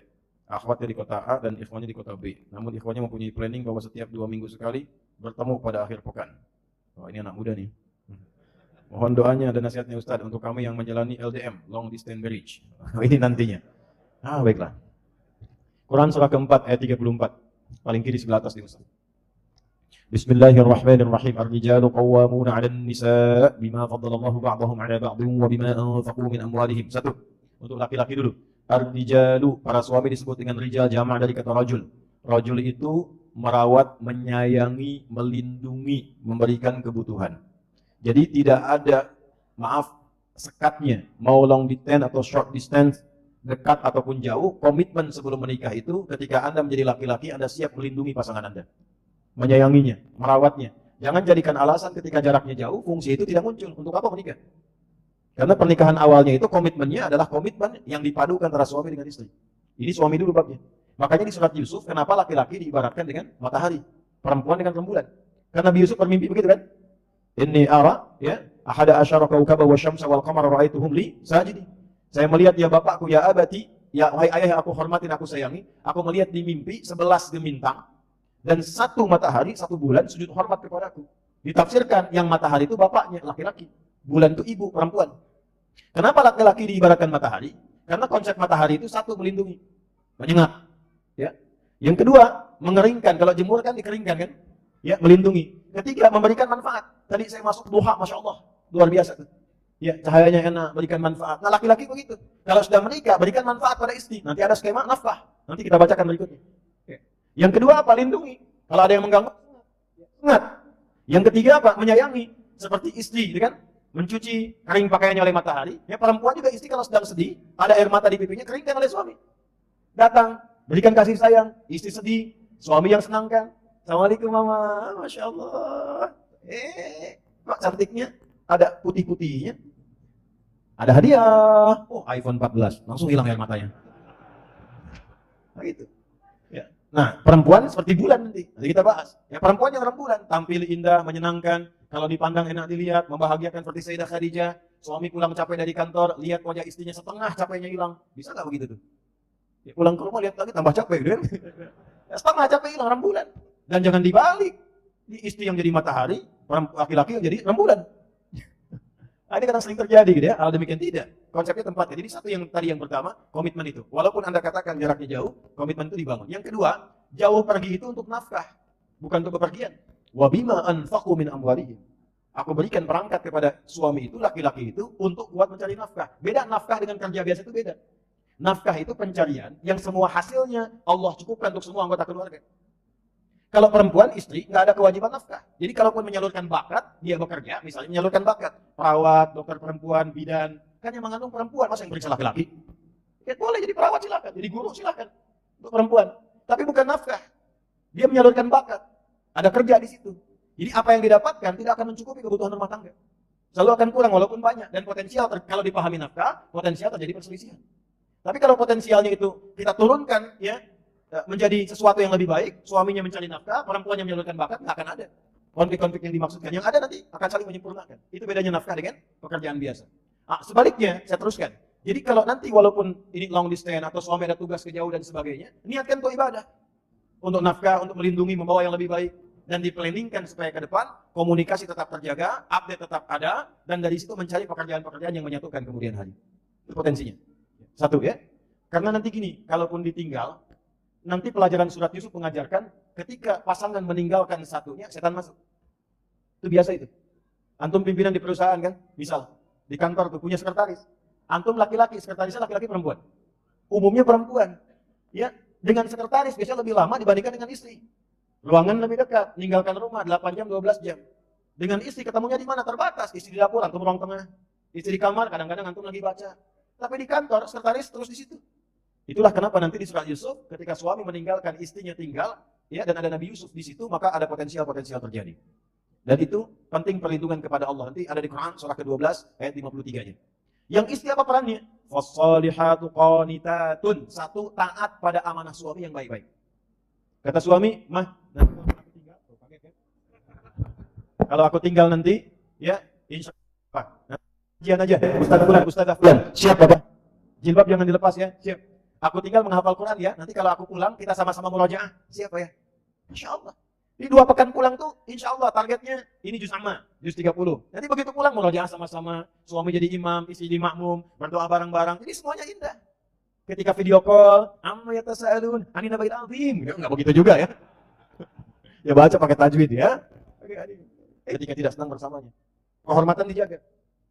Akhwatnya di kota A dan ikhwannya di kota B. Namun ikhwannya mempunyai planning bahwa setiap 2 minggu sekali bertemu pada akhir pekan. Oh, ini anak muda nih. Mohon doanya dan nasihatnya Ustaz untuk kami yang menjalani LDM, long distance marriage. Ini nantinya. Baiklah. Quran surah keempat ayat 34. Paling kiri sebelah atas di Ustaz. Bismillahirrahmanirrahim. Ar-rijalu qawwamuna 'alan nisa' bima faddalallahu ba'dahum 'ala ba'dhin wa bima anfaqu min amwalihim. Satu. Untuk laki-laki dulu. Ar-rijalu, para suami disebut dengan rijal, jama' dari kata rajul. Rajul itu merawat, menyayangi, melindungi, memberikan kebutuhan. Jadi tidak ada, sekatnya, mau long distance atau short distance, dekat ataupun jauh, komitmen sebelum menikah itu ketika Anda menjadi laki-laki, Anda siap melindungi pasangan Anda. Menyayanginya, merawatnya. Jangan jadikan alasan ketika jaraknya jauh, fungsi itu tidak muncul. Untuk apa menikah? Karena pernikahan awalnya itu komitmennya adalah komitmen yang dipadukan antara suami dengan istri. Ini suami dulu babnya. Makanya di surat Yusuf, kenapa laki-laki diibaratkan dengan matahari, perempuan dengan rembulan? Karena Nabi Yusuf bermimpi begitu kan? Inni ara ya ahada asyara kaukaba wasyamsa wal qamara ra'aituhum li sajidin. Saya melihat ya bapakku ya abati, ya wahai ayah yang aku hormatin aku sayangi, aku melihat di mimpi 11 gemintang dan 1 matahari 1 bulan sujud hormat kepadaku. Ditafsirkan yang matahari itu bapaknya laki-laki, bulan itu ibu perempuan. Kenapa laki-laki diibaratkan matahari? Karena konsep matahari itu satu melindungi, menyengat, ya. Yang kedua mengeringkan, kalau jemur kan dikeringkan kan? Ya, melindungi. Ketiga, memberikan manfaat. Tadi saya masuk duha, Masya Allah. Luar biasa tuh. Ya, cahayanya enak, berikan manfaat. Nah, laki-laki begitu. Kalau sudah menikah, berikan manfaat pada istri. Nanti ada skema nafkah. Nanti kita bacakan berikutnya. Ya. Yang kedua apa? Lindungi. Kalau ada yang mengganggu, ingat. Yang ketiga apa? Menyayangi. Seperti istri, gitu kan? Mencuci kering pakaiannya oleh matahari. Ya, perempuan juga istri kalau sedang sedih, ada air mata di pipinya, keringkan oleh suami. Datang, berikan kasih sayang. Istri sedih, suami yang senangkan. Assalamualaikum mama, Masya Allah. Kok cantiknya? Ada putih-putihnya. Ada hadiah. Oh, iPhone 14. Langsung hilang air matanya. Nah gitu. Nah, perempuan seperti bulan nanti kita bahas. Ya, perempuan yang rembulan, tampil indah, menyenangkan, kalau dipandang enak dilihat, membahagiakan seperti Sayyidah Khadijah. Suami pulang capek dari kantor, lihat wajah istrinya setengah capeknya hilang. Bisa nggak begitu tuh? Ya, pulang ke rumah lihat lagi tambah capek gitu kan? Ya, setengah capek hilang rembulan. Dan jangan dibalik. Ini istri yang jadi matahari, laki-laki yang jadi rembulan. Nah, ini kadang sering terjadi gitu ya, hal demikian tidak. Konsepnya tempatnya. Jadi satu yang tadi yang pertama, komitmen itu. Walaupun Anda katakan jaraknya jauh, komitmen itu dibangun. Yang kedua, jauh pergi itu untuk nafkah, bukan untuk bepergian. Wa bima anfaqu min amwalihim. Aku berikan perangkat kepada suami itu, laki-laki itu untuk buat mencari nafkah. Beda nafkah dengan kerja biasa itu beda. Nafkah itu pencarian yang semua hasilnya Allah cukupkan untuk semua anggota keluarga. Kalau perempuan, istri, nggak ada kewajiban nafkah. Jadi kalaupun menyalurkan bakat, dia bekerja, misalnya menyalurkan bakat. Perawat, dokter perempuan, bidan. Kan yang mengandung perempuan, masa yang periksa laki-laki? Ya boleh jadi perawat silakan, jadi guru silakan. Untuk perempuan. Tapi bukan nafkah. Dia menyalurkan bakat. Ada kerja di situ. Jadi apa yang didapatkan tidak akan mencukupi kebutuhan rumah tangga. Selalu akan kurang walaupun banyak. Dan potensial, kalau dipahami nafkah, potensial terjadi perselisihan. Tapi kalau potensialnya itu kita turunkan, ya, menjadi sesuatu yang lebih baik, suaminya mencari nafkah, perempuan yang menyalurkan bakat, nggak akan ada konflik-konflik yang dimaksudkan. Yang ada nanti akan saling menyempurnakan. Itu bedanya nafkah dengan pekerjaan biasa. Sebaliknya, saya teruskan. Jadi kalau nanti walaupun ini long distance atau suami ada tugas ke jauh dan sebagainya, niatkan untuk ibadah. Untuk nafkah, untuk melindungi, membawa yang lebih baik. Dan diplanningkan supaya ke depan, komunikasi tetap terjaga, update tetap ada, dan dari situ mencari pekerjaan-pekerjaan yang menyatukan kemudian hari. Itu potensinya. Satu ya. Karena nanti gini, kalaupun ditinggal, nanti pelajaran surat Yusuf mengajarkan ketika pasangan meninggalkan satunya, setan masuk. Itu biasa itu. Antum pimpinan di perusahaan kan, misal di kantor tuh punya sekretaris. Antum laki-laki, sekretarisnya laki-laki perempuan. Umumnya perempuan. Ya, dengan sekretaris biasanya lebih lama dibandingkan dengan istri. Ruangan lebih dekat, meninggalkan rumah 8 jam, 12 jam. Dengan istri ketemunya di mana? Terbatas. Istri di dapur, antum ruang tengah. Istri di kamar, kadang-kadang antum lagi baca. Tapi di kantor, sekretaris terus di situ. Itulah kenapa nanti di surat Yusuf ketika suami meninggalkan istrinya tinggal, ya, dan ada Nabi Yusuf di situ, maka ada potensial-potensial terjadi. Dan itu penting perlindungan kepada Allah. Nanti ada di Quran surah ke-12 ayat 53-nya. Yang istri apa perannya? Fassalihatu qanitatun. Satu, taat pada amanah suami yang baik-baik. Kata suami, "Mah, nanti kalau aku tinggal nanti, ya, insya Allah, ujian aja, Ustazah Fulan, siap Bapak. Jilbab jangan dilepas ya, siap. Aku tinggal menghafal Quran ya, nanti kalau aku pulang kita sama-sama murojaah, siapa ya? Insya Allah. Di 2 pekan pulang tuh, insya Allah targetnya ini juz amma, juz 30. Nanti begitu pulang murojaah sama-sama, suami jadi imam, istri jadi makmum, berdoa bareng-bareng, jadi semuanya indah. Ketika video call, amma yatasaalun, ani naba'il azim, enggak begitu juga ya. Ya baca pakai tajwid ya. Ketika tidak senang bersamanya. Kehormatan dijaga.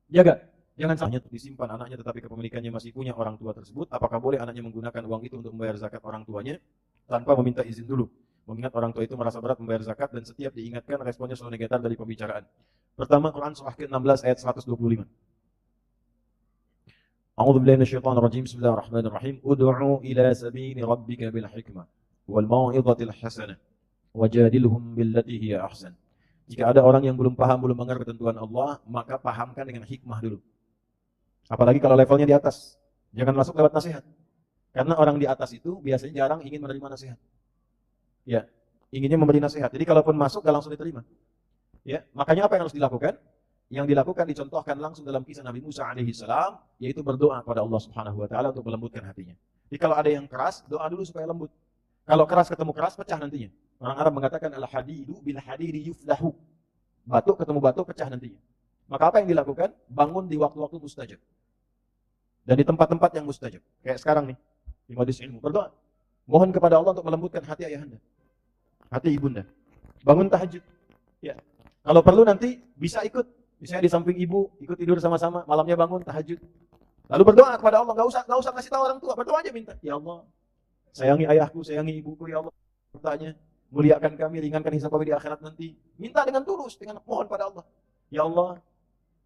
Jaga. Jangan sampai disimpan anaknya tetapi kepemilikannya masih punya orang tua tersebut. Apakah boleh anaknya menggunakan uang itu untuk membayar zakat orang tuanya tanpa meminta izin dulu? Mengingat orang tua itu merasa berat membayar zakat dan setiap diingatkan responnya selalu negatif dari pembicaraan. Pertama, Quran surah ke-16 ayat 125. A'udzu billahi minasyaitonir rajim. Bismillahirrahmanirrahim. Ud'u ila sabili rabbika bil hikmah wal mau'izatil hasanah wajadilhum billati hiya ahsan. Jika ada orang yang belum paham, belum mengerti ketentuan Allah, maka pahamkan dengan hikmah dulu. Apalagi kalau levelnya di atas. Jangan masuk lewat nasihat. Karena orang di atas itu biasanya jarang ingin menerima nasihat. Ya, inginnya memberi nasihat. Jadi kalaupun masuk, gak langsung diterima. Ya, makanya apa yang harus dilakukan? Yang dilakukan dicontohkan langsung dalam kisah Nabi Musa alaihi salam, yaitu berdoa kepada Allah Subhanahu wa taala untuk melembutkan hatinya. Jadi kalau ada yang keras, doa dulu supaya lembut. Kalau keras ketemu keras, pecah nantinya. Orang Arab mengatakan al-hadidu bil hadidi yuflahu. Batu ketemu batu, pecah nantinya. Maka apa yang dilakukan? Bangun di waktu-waktu mustajab. Dan di tempat-tempat yang mustajab. Kayak sekarang nih, di majelis ilmu. Berdoa. Mohon kepada Allah untuk melembutkan hati ayahanda. Hati ibunda. Bangun tahajud. Ya. Kalau perlu nanti bisa ikut. Misalnya di samping ibu, ikut tidur sama-sama. Malamnya bangun tahajud. Lalu berdoa kepada Allah. Gak usah kasih tahu orang tua. Berdoa aja minta. Ya Allah, sayangi ayahku, sayangi ibuku. Ya Allah, bertanya. Muliakan kami, ringankan hisab kami di akhirat nanti. Minta dengan tulus, dengan mohon pada Allah. Ya Allah,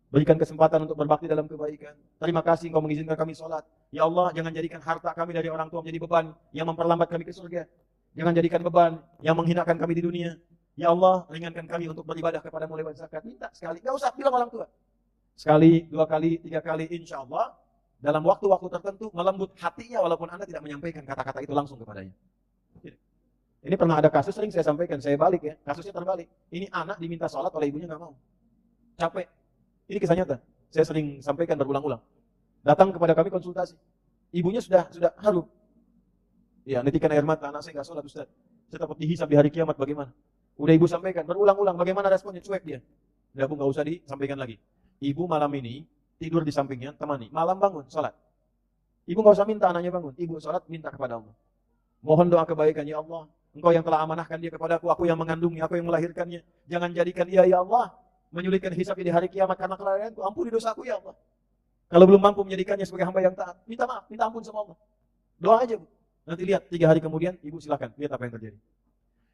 berikan kesempatan untuk berbakti dalam kebaikan. Terima kasih Engkau mengizinkan kami sholat. Ya Allah, jangan jadikan harta kami dari orang tua menjadi beban yang memperlambat kami ke surga. Jangan jadikan beban yang menghinakan kami di dunia. Ya Allah, ringankan kami untuk beribadah kepadamu lewat zakat. Minta sekali, gak usah bilang orang tua. Sekali, 2 kali, 3 kali, insya Allah dalam waktu-waktu tertentu melembut hatinya walaupun Anda tidak menyampaikan kata-kata itu langsung kepadanya. Ini pernah ada kasus sering saya sampaikan, saya balik ya, kasusnya terbalik. Ini anak diminta sholat oleh ibunya nggak mau. Capek. Ini kisah nyata. Saya sering sampaikan berulang-ulang. Datang kepada kami konsultasi. Ibunya sudah halu. Ya, netikan air mata, anak saya nggak sholat Ustaz. Saya takut dihisab di hari kiamat bagaimana. Udah ibu sampaikan, berulang-ulang, bagaimana responnya? Cuek dia. Udah bu, nggak usah disampaikan lagi. Ibu malam ini tidur di sampingnya, temani. Malam bangun, sholat. Ibu nggak usah minta anaknya bangun. Ibu sholat, minta kepada Allah. Mohon doa kebaikan, ya Allah. Engkau yang telah amanahkan dia kepadaku, aku yang mengandungnya, aku yang melahirkannya. Jangan jadikan dia, ya Allah, menyulitkan hisab di hari kiamat karena kelalaianku. Ampuni dosaku, ya Allah. Kalau belum mampu menjadikannya sebagai hamba yang taat, minta maaf, minta ampun sama Allah. Doa aja, Bu. Nanti lihat 3 hari kemudian, ibu silakan lihat apa yang terjadi.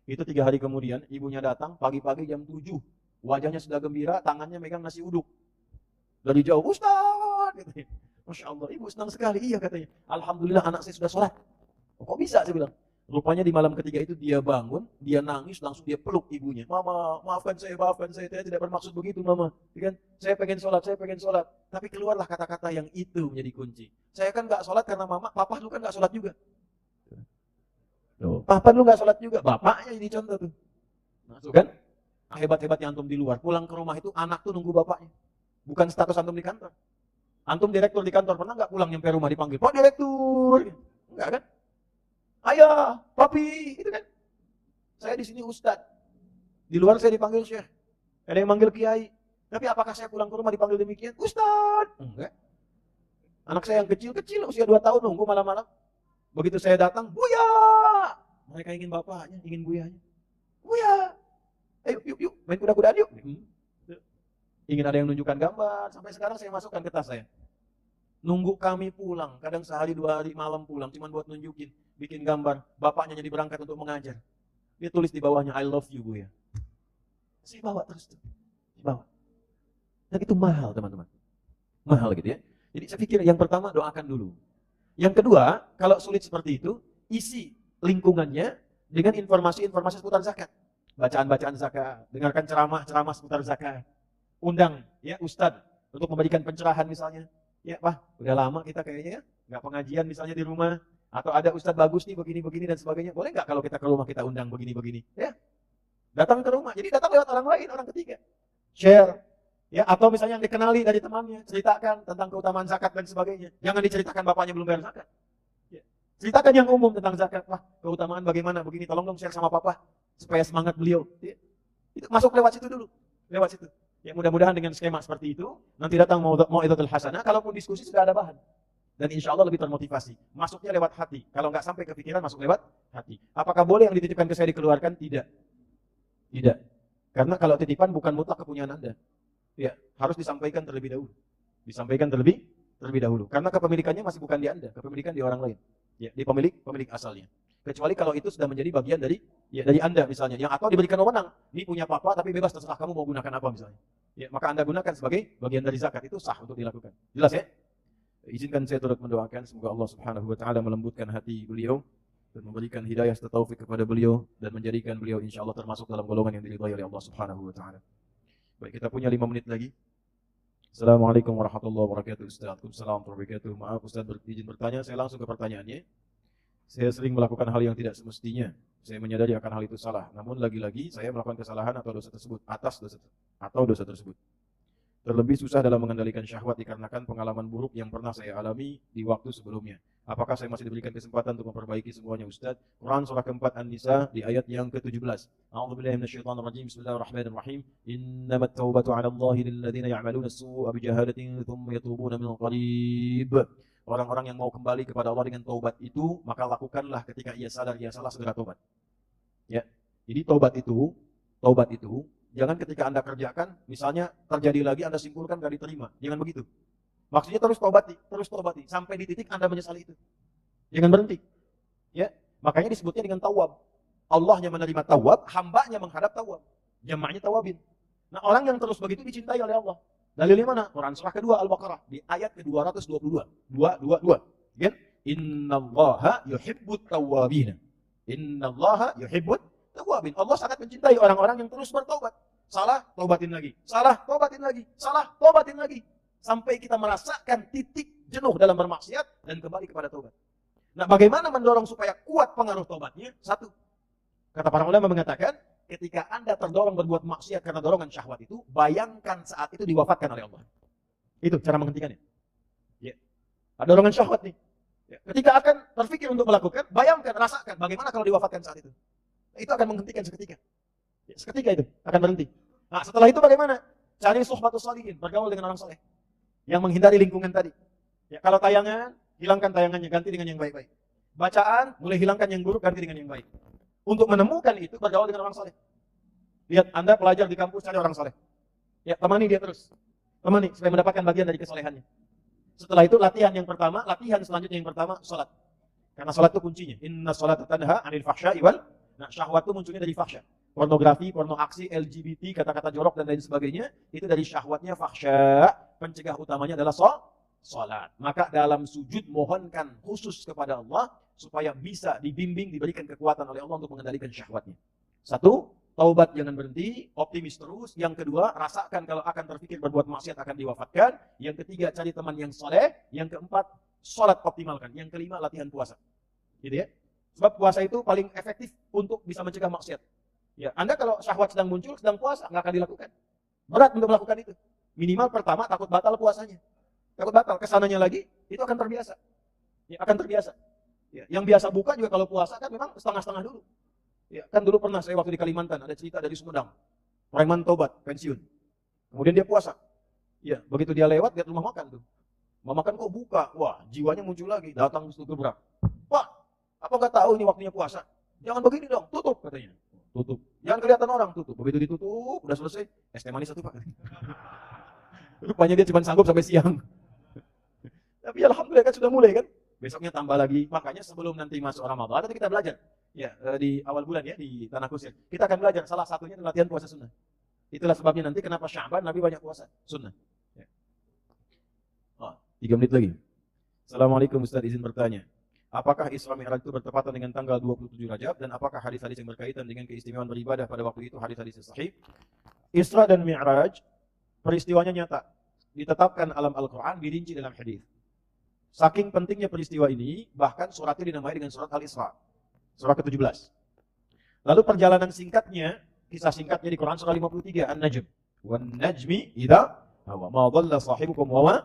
Itu 3 hari kemudian, ibunya datang pagi-pagi jam 7. Wajahnya sudah gembira, tangannya megang nasi uduk. Dari jauh, Ustaz, katanya. Masya Allah, ibu senang sekali. Iya, katanya. Alhamdulillah anak saya sudah sholat. Kok bisa, saya bilang. Rupanya di malam ketiga itu dia bangun, dia nangis, langsung dia peluk ibunya. Mama, maafkan saya, saya tidak bermaksud begitu, Mama. Kan? Saya pengen sholat. Tapi keluarlah kata-kata yang itu menjadi kunci. Saya kan nggak sholat karena Mama, Papa lu kan nggak sholat juga. Papa lu nggak sholat juga, bapaknya ini contoh tuh. Masuk kan? Hebat-hebatnya antum di luar, pulang ke rumah itu anak tuh nunggu bapaknya. Bukan status antum di kantor. Antum direktur di kantor, pernah nggak pulang nyampe rumah dipanggil, Pak Direktur? Enggak kan? Ayah, papi, itu kan. Saya di sini ustad. Di luar saya dipanggil syekh. Ada yang manggil kiai. Tapi apakah saya pulang ke rumah dipanggil demikian? Ustad. Enggak. Anak saya yang kecil-kecil, usia 2 tahun, nunggu malam-malam. Begitu saya datang, Buya. Mereka ingin bapaknya, ingin buyanya. Buya. Ayo, yuk, main kuda-kudaan yuk. Ingin ada yang nunjukkan gambar. Sampai sekarang saya masukkan ke tas saya. Nunggu kami pulang, kadang sehari 2 hari malam pulang, cuma buat nunjukin, bikin gambar, bapaknya jadi berangkat untuk mengajar. Dia tulis di bawahnya, I love you, Bu ya. Saya bawa terus tuh, bawa. Dan itu mahal, teman-teman. Mahal gitu ya. Jadi saya pikir yang pertama doakan dulu. Yang kedua, kalau sulit seperti itu, isi lingkungannya dengan informasi-informasi seputar zakat. Bacaan-bacaan zakat, dengarkan ceramah-ceramah seputar zakat. Undang ya ustadz untuk memberikan pencerahan misalnya. Ya, Pak, udah lama kita kayaknya ya, nggak pengajian misalnya di rumah, atau ada ustadz bagus nih begini-begini dan sebagainya. Boleh nggak kalau kita ke rumah kita undang begini-begini? Ya, datang ke rumah. Jadi datang lewat orang lain, orang ketiga. Share, ya, atau misalnya yang dikenali dari temannya, ceritakan tentang keutamaan zakat dan sebagainya. Jangan diceritakan bapaknya belum bayar zakat. Ya. Ceritakan yang umum tentang zakat. Wah, keutamaan bagaimana begini, tolong dong share sama papa supaya semangat beliau. Ya. Itu masuk lewat situ dulu, lewat situ. Ya mudah-mudahan dengan skema seperti itu, nanti datang mau'izatul hasanah, kalaupun diskusi sudah ada bahan. Dan insya Allah lebih termotivasi. Masuknya lewat hati. Kalau nggak sampai ke pikiran, masuk lewat hati. Apakah boleh yang dititipkan ke saya dikeluarkan? Tidak. Tidak. Karena kalau titipan bukan mutlak kepunyaan Anda. Ya, harus disampaikan terlebih dahulu. Disampaikan terlebih dahulu. Karena kepemilikannya masih bukan di Anda, kepemilikan di orang lain. Ya, di pemilik asalnya. Kecuali kalau itu sudah menjadi bagian dari Anda misalnya, yang atau diberikan wewenang, ini punya papa tapi bebas terserah kamu mau gunakan apa misalnya. Ya, maka Anda gunakan sebagai bagian dari zakat, itu sah untuk dilakukan. Jelas ya? Izinkan saya turut mendoakan semoga Allah Subhanahu wa taala melembutkan hati beliau dan memberikan hidayah serta taufik kepada beliau dan menjadikan beliau insyaallah termasuk dalam golongan yang diridhai oleh Allah Subhanahu wa taala. Baik, kita punya 5 menit lagi. Assalamualaikum warahmatullahi wabarakatuh. Assalamualaikum warahmatullahi wabarakatuh. Maaf Ustaz izin bertanya, saya langsung ke pertanyaannya. Saya sering melakukan hal yang tidak semestinya. Saya menyadari akan hal itu salah. Namun lagi-lagi saya melakukan kesalahan atau dosa tersebut dosa tersebut. Terlebih susah dalam mengendalikan syahwat dikarenakan pengalaman buruk yang pernah saya alami di waktu sebelumnya. Apakah saya masih diberikan kesempatan untuk memperbaiki semuanya Ustaz? Quran surah keempat An-Nisa di ayat yang ke-17. A'udzubillahi minasyaitonirrajim. Bismillahirrahmanirrahim. Innamat taubatu 'ala Allahi lil ladzina ya'maluna as-su'a bijahalatin tsumma yatubuna min qarib. Orang-orang yang mau kembali kepada Allah dengan taubat itu, maka lakukanlah ketika ia sadar ia salah, segera taubat. Ya. Jadi taubat itu jangan ketika Anda kerjakan, misalnya terjadi lagi Anda simpulkan gak diterima. Jangan begitu. Maksudnya terus taubati sampai di titik Anda menyesali itu. Jangan berhenti. Ya. Makanya disebutnya dengan tawab. Allahnya menerima tawab, hambanya menghadap tawab. Jamaknya tawabin. Nah, orang yang terus begitu dicintai oleh Allah. Dalilnya mana? Quran surah kedua Al-Baqarah di ayat ke-222. 222. Ya. Innallaha yuhibbut tawwabin. Innallaha yuhibbut tawwabin. Allah sangat mencintai orang-orang yang terus bertobat. Salah, taubatin lagi. Salah, taubatin lagi. Salah, taubatin lagi. Sampai kita merasakan titik jenuh dalam bermaksiat dan kembali kepada taubat. Nah, bagaimana mendorong supaya kuat pengaruh taubatnya? 1. Kata para ulama mengatakan, ketika Anda terdorong berbuat maksiat karena dorongan syahwat itu, bayangkan saat itu diwafatkan oleh Allah. Itu cara menghentikannya. Ya. Ada dorongan syahwat nih. Ya. Ketika akan terpikir untuk melakukan, bayangkan, rasakan bagaimana kalau diwafatkan saat itu. Itu akan menghentikan seketika. Ya, seketika itu akan berhenti. Nah, setelah itu bagaimana? Cari suhbatus sholihin, bergaul dengan orang soleh. Yang menghindari lingkungan tadi. Ya, kalau tayangan, hilangkan tayangannya, ganti dengan yang baik-baik. Bacaan, mulai hilangkan yang buruk, ganti dengan yang baik. Untuk menemukan itu, bergaul dengan orang soleh. Lihat, Anda pelajar di kampus, cari orang soleh. Ya, temani dia terus. Temani, supaya mendapatkan bagian dari kesolehannya. Setelah itu, latihan selanjutnya yang pertama, sholat. Karena sholat itu kuncinya. Inna sholat tanha anil fahsya'i wal. Nah, syahwat itu munculnya dari fahsya. Pornografi, porno aksi, LGBT, kata-kata jorok, dan lain sebagainya. Itu dari syahwatnya fahsya. Pencegah utamanya adalah sholat. Maka dalam sujud, mohonkan khusus kepada Allah, supaya bisa dibimbing, diberikan kekuatan oleh Allah untuk mengendalikan syahwatnya. Satu, taubat jangan berhenti, optimis terus. Yang kedua, rasakan kalau akan terpikir berbuat maksiat akan diwafatkan. Yang ketiga, cari teman yang soleh. Yang keempat, sholat optimalkan. Yang kelima, latihan puasa. Gitu ya. Sebab puasa itu paling efektif untuk bisa mencegah maksiat. Ya, Anda kalau syahwat sedang muncul, sedang puasa, nggak akan dilakukan. Berat untuk melakukan itu. Minimal pertama, takut batal puasanya. Takut batal, kesananya lagi, itu akan terbiasa. Ya, akan terbiasa. Ya, yang biasa buka juga kalau puasa kan memang setengah-setengah dulu. Ya, kan dulu pernah saya waktu di Kalimantan ada cerita dari Sumedang. Preman tobat, pensiun. Kemudian dia puasa. Ya, begitu dia lewat lihat rumah makan tuh. Rumah makan kok buka. Wah, jiwanya muncul lagi, datang ke gebrak. Pak, apa enggak tahu ini waktunya puasa? Jangan begini dong, tutup katanya. Tutup. Jangan kelihatan orang, tutup. Begitu ditutup, udah selesai, es teh manis satu, Pak. Rupanya dia cuma sanggup sampai siang. Tapi alhamdulillah kan sudah mulai kan. Besoknya tambah lagi. Makanya sebelum nanti masuk Ramadan, nanti kita belajar. Ya, di awal bulan ya, di Tanah Kusir. Kita akan belajar, salah satunya adalah latihan puasa sunnah. Itulah sebabnya nanti kenapa Sya'ban Nabi banyak puasa, sunnah. Ya. 3 menit lagi. Assalamualaikum Ustaz, izin bertanya. Apakah Isra Mi'raj itu bertepatan dengan tanggal 27 Rajab? Dan apakah hadis-hadis yang berkaitan dengan keistimewaan beribadah pada waktu itu hadis-hadis sahih? Isra dan Mi'raj, peristiwanya nyata. Ditetapkan alam Al-Quran, dirinci dalam hadis. Saking pentingnya peristiwa ini, bahkan suratnya dinamai dengan surat Al-Isra. Surah ke-17. Lalu perjalanan singkatnya, kisah singkatnya di Quran surah 53, An-Najm. Wan najmi idza hawa ma dhalla sahibukum wa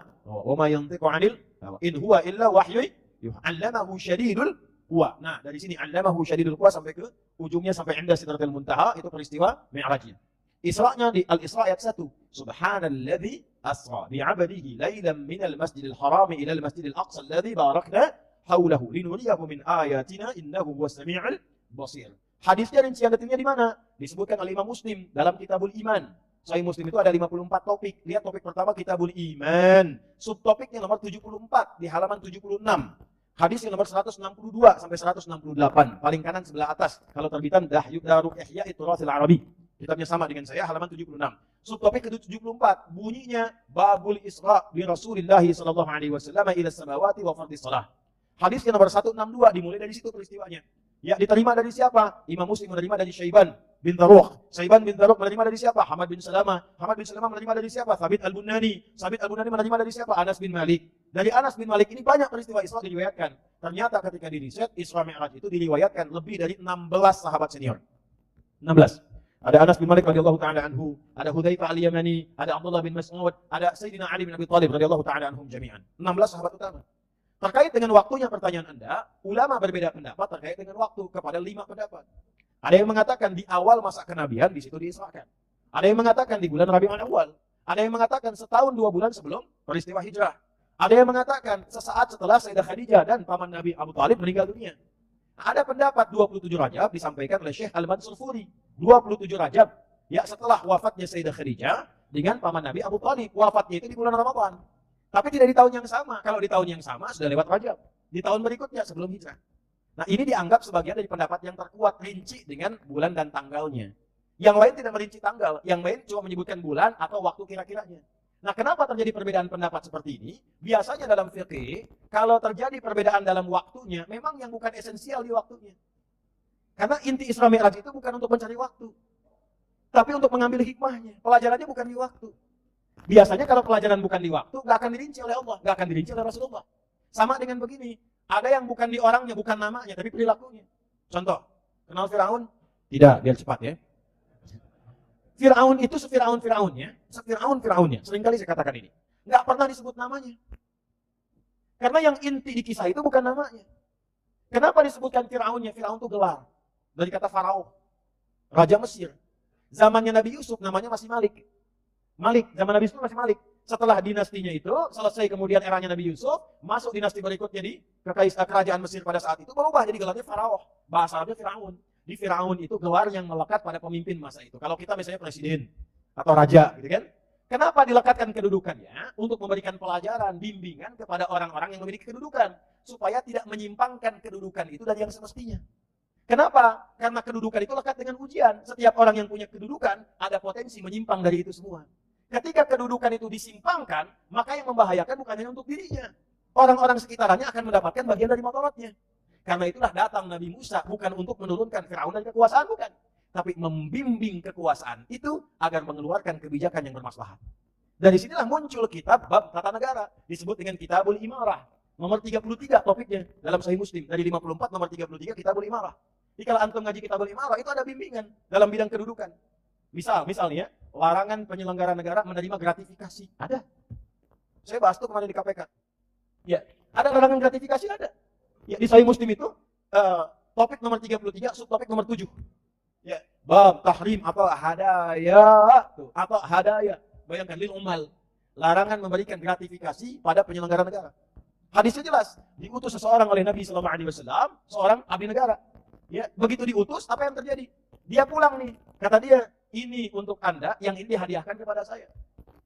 ma yantiqu 'anil hawa in huwa illa wahyu yu'allamahu syadidul quwa. Nah, dari sini 'allamahu syadidul quwa sampai ke ujungnya sampai inda sidratil muntaha, itu peristiwa Mi'rajnya. Isra'nya di Al-Isra ayat 1. Subhanalladzi asra bi'abdihi lailan minal masjidil harami ilal masjidil aqsa alladzi barakna haulahu linuriyahu min ayatina innahu huwas sami'ul basir. Hadisnya rincian detailnya di mana? Disebutkan oleh Imam Muslim dalam Kitabul Iman. Sahih Muslim itu ada 54 topik. Lihat topik pertama Kitabul Iman. Subtopiknya nomor 74 di halaman 76. Hadis yang nomor 162 sampai 168. Paling kanan sebelah atas. Kalau terbitan Daru Ihya Turathil Arabi. Kitabnya sama dengan saya, halaman 76. Subtopik ke-74, bunyinya Babul Isra bi Rasulillah sallallahu alaihi wasallam ila samawati wa fardhi shalah. Hadis yang nomor 162 dimulai dari situ peristiwanya. Ya, diterima dari siapa? Imam Muslim menerima dari Syaiban bin Dharukh. Syaiban bin Dharukh menerima dari siapa? Hamad bin Salamah. Hamad bin Salamah menerima dari siapa? Thabit Al-Bunani. Thabit Al-Bunani menerima dari siapa? Anas bin Malik. Dari Anas bin Malik ini banyak peristiwa Isra diriwayatkan. Ternyata ketika diriset, Isra Mi'raj itu diriwayatkan lebih dari 16 sahabat senior. 16. Ada Anas bin Malik radhiyallahu taala anhu, ada Hudzaifah al-Yamani, ada Abdullah bin Mas'ud, ada Sayyidina Ali bin Abi Thalib radhiyallahu taala anhum jami'an. 16 sahabat utama. Terkait dengan waktunya pertanyaan Anda, ulama berbeda pendapat terkait dengan waktu kepada 5 pendapat. Ada yang mengatakan di awal masa kenabian di situ diisrakan. Ada yang mengatakan di bulan Rabiul Awal. Ada yang mengatakan setahun 2 bulan sebelum peristiwa hijrah. Ada yang mengatakan sesaat setelah Sayyidah Khadijah dan paman Nabi Abu Thalib meninggal dunia. Ada pendapat 27 Rajab disampaikan oleh Syekh Al-Mansur Furi. 27 Rajab, ya setelah wafatnya Sayyidah Khadijah dengan paman Nabi Abu Thalib. Wafatnya itu di bulan Ramadan. Tapi tidak di tahun yang sama. Kalau di tahun yang sama sudah lewat Rajab. Di tahun berikutnya sebelum hijrah. Nah, ini dianggap sebagian dari pendapat yang terkuat, rinci dengan bulan dan tanggalnya. Yang lain tidak merinci tanggal, yang lain cuma menyebutkan bulan atau waktu kira-kiranya. Nah, kenapa terjadi perbedaan pendapat seperti ini? Biasanya dalam fikih, kalau terjadi perbedaan dalam waktunya, memang yang bukan esensial di waktunya. Karena inti Isra Mi'raj itu bukan untuk mencari waktu, tapi untuk mengambil hikmahnya. Pelajarannya bukan di waktu. Biasanya kalau pelajaran bukan di waktu, nggak akan dirinci oleh Allah, nggak akan dirinci oleh Rasulullah. Sama dengan begini, ada yang bukan di orangnya, bukan namanya, tapi perilakunya. Contoh, kenal Firaun? Tidak, biar cepat ya. Firaun itu sefiraunnya. Seringkali saya katakan ini. Nggak pernah disebut namanya. Karena yang inti di kisah itu bukan namanya. Kenapa disebutkan Firaunnya? Firaun itu gelar. Dari kata Farao. Raja Mesir. Zamannya Nabi Yusuf namanya masih Malik. Zaman Nabi Yusuf masih Malik. Setelah dinastinya itu, selesai kemudian eranya Nabi Yusuf, masuk dinasti berikutnya di kerajaan Mesir pada saat itu, berubah jadi gelarnya Farao. Bahasa Arabnya Firaun. Di Firaun itu gelar yang melekat pada pemimpin masa itu. Kalau kita misalnya presiden atau raja, gitu kan? Kenapa dilekatkan kedudukannya? Untuk memberikan pelajaran, bimbingan kepada orang-orang yang memiliki kedudukan. Supaya tidak menyimpangkan kedudukan itu dari yang semestinya. Kenapa? Karena kedudukan itu lekat dengan ujian. Setiap orang yang punya kedudukan, ada potensi menyimpang dari itu semua. Ketika kedudukan itu disimpangkan, maka yang membahayakan bukan hanya untuk dirinya. Orang-orang sekitarnya akan mendapatkan bagian dari motorotnya. Karena itulah datang Nabi Musa, bukan untuk menurunkan Firaun dari kekuasaan, bukan. Tapi membimbing kekuasaan itu agar mengeluarkan kebijakan yang bermaslahat. Dari sinilah muncul kitab bab tata negara, disebut dengan Kitabul Imarah. Nomor 33 topiknya dalam Sahih Muslim. Dari 54 nomor 33 Kitabul Imarah. Jadi kalau antum ngaji Kitabul Imarah itu ada bimbingan dalam bidang kedudukan. Misalnya, larangan penyelenggara negara menerima gratifikasi. Ada. Saya bahas itu kemarin di KPK. Ya, ada larangan gratifikasi, ada. Ya, di Sahih Muslim itu topik nomor 33, subtopik nomor 7. Ya, bab tahrim atau hadaya, atau hadaya. Bayangkan lil umal. Larangan memberikan gratifikasi pada penyelenggara negara. Hadisnya jelas, diutus seseorang oleh Nabi SAW, seorang abdi negara. Ya, begitu diutus, apa yang terjadi? Dia pulang nih, kata dia, ini untuk Anda yang ini dihadiahkan kepada saya.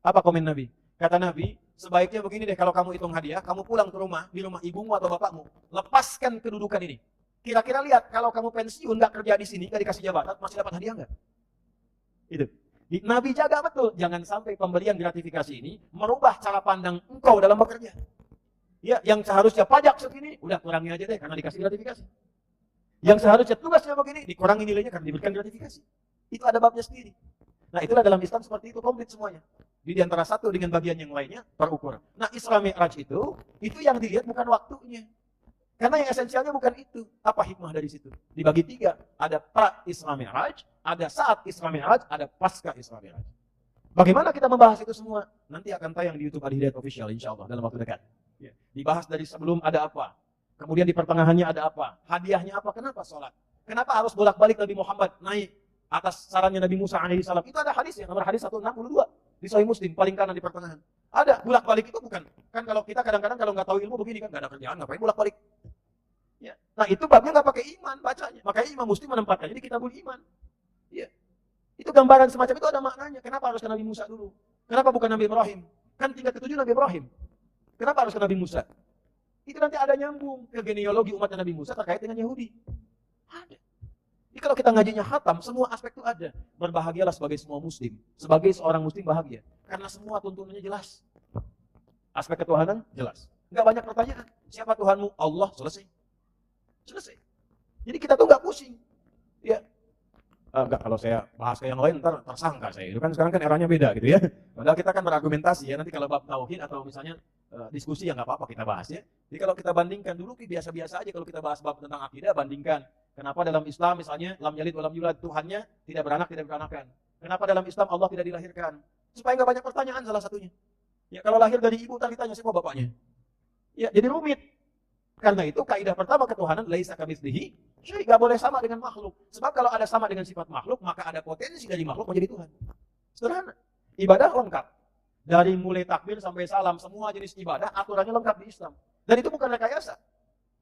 Apa komen Nabi? Kata Nabi, sebaiknya begini deh, kalau kamu hitung hadiah, kamu pulang ke rumah, di rumah ibumu atau bapakmu, lepaskan kedudukan ini. Kira-kira lihat, kalau kamu pensiun, nggak kerja di sini, nggak dikasih jabatan, masih dapat hadiah nggak? Itu. Nabi jaga betul, jangan sampai pemberian gratifikasi ini merubah cara pandang engkau dalam bekerja. Ya, yang seharusnya pajak segini, udah kurangi aja deh, karena dikasih gratifikasi. Yang seharusnya tugasnya begini, dikurangi nilainya karena diberikan gratifikasi. Itu ada babnya sendiri. Nah, itulah dalam Islam seperti itu, komplit semuanya. Di antara satu dengan bagian yang lainnya terukur. Nah, Isra Mi'raj itu yang dilihat bukan waktunya. Karena yang esensialnya bukan itu. Apa hikmah dari situ? Dibagi 3. Ada pra Isra Mi'raj, ada saat Isra Mi'raj, ada pasca Isra Mi'raj. Bagaimana kita membahas itu semua? Nanti akan tayang di YouTube Al-Hidayat Official, insya Allah, dalam waktu dekat. Ya. Dibahas dari sebelum ada apa, kemudian di pertengahannya ada apa, hadiahnya apa, kenapa sholat, kenapa harus bolak-balik Nabi Muhammad naik atas sarannya Nabi Musa alaihissalam. Itu ada hadisnya, nomor hadis 162 di Sahih Muslim, paling kanan di pertengahan. Ada, bolak-balik itu bukan. Kan kalau kita kadang-kadang kalau nggak tahu ilmu begini kan, nggak ada kerjaan, ngapain bolak-balik. Ya. Nah itu babnya nggak pakai iman bacanya, makanya Imam Muslim menempatkannya di Kitabul Iman. Ya. Itu gambaran semacam itu ada maknanya. Kenapa harus ke Nabi Musa dulu? Kenapa bukan Nabi Ibrahim? Kan tingkat ke-7 Nabi Ibrahim. Kenapa harus ke Nabi Musa? Itu nanti ada nyambung ke genealogi umat Nabi Musa terkait dengan Yahudi. Ada. Jadi kalau kita ngajinya khatam, semua aspek itu ada. Berbahagialah sebagai semua muslim. Sebagai seorang muslim bahagia. Karena semua tuntunannya jelas. Aspek ketuhanan jelas. Enggak banyak pertanyaan. Siapa Tuhanmu? Allah, selesai. Selesai. Jadi kita tuh enggak pusing. Ya. Enggak, kalau saya bahas ke yang lain ntar tersangka saya. Itu kan sekarang kan eranya beda gitu ya. Padahal kita kan berargumentasi ya. Nanti kalau bab tauhid atau misalnya diskusi ya nggak apa-apa kita bahas ya. Jadi kalau kita bandingkan dulu biasa-biasa aja kalau kita bahas bab tentang akidah, bandingkan. Kenapa dalam Islam misalnya lam yalid wa lam yulad, Tuhannya tidak beranak, tidak beranakan. Kenapa dalam Islam Allah tidak dilahirkan? Supaya nggak banyak pertanyaan salah satunya. Ya kalau lahir dari ibu tadi ditanya siapa bapaknya. Ya jadi rumit. Karena itu kaidah pertama ketuhanan laisa kamitslihi syai', nggak boleh sama dengan makhluk. Sebab kalau ada sama dengan sifat makhluk, maka ada potensi dari makhluk menjadi Tuhan. Sederhana. Ibadah lengkap. Dari mulai takbir sampai salam, semua jenis ibadah aturannya lengkap di Islam. Dan itu bukan rekayasa.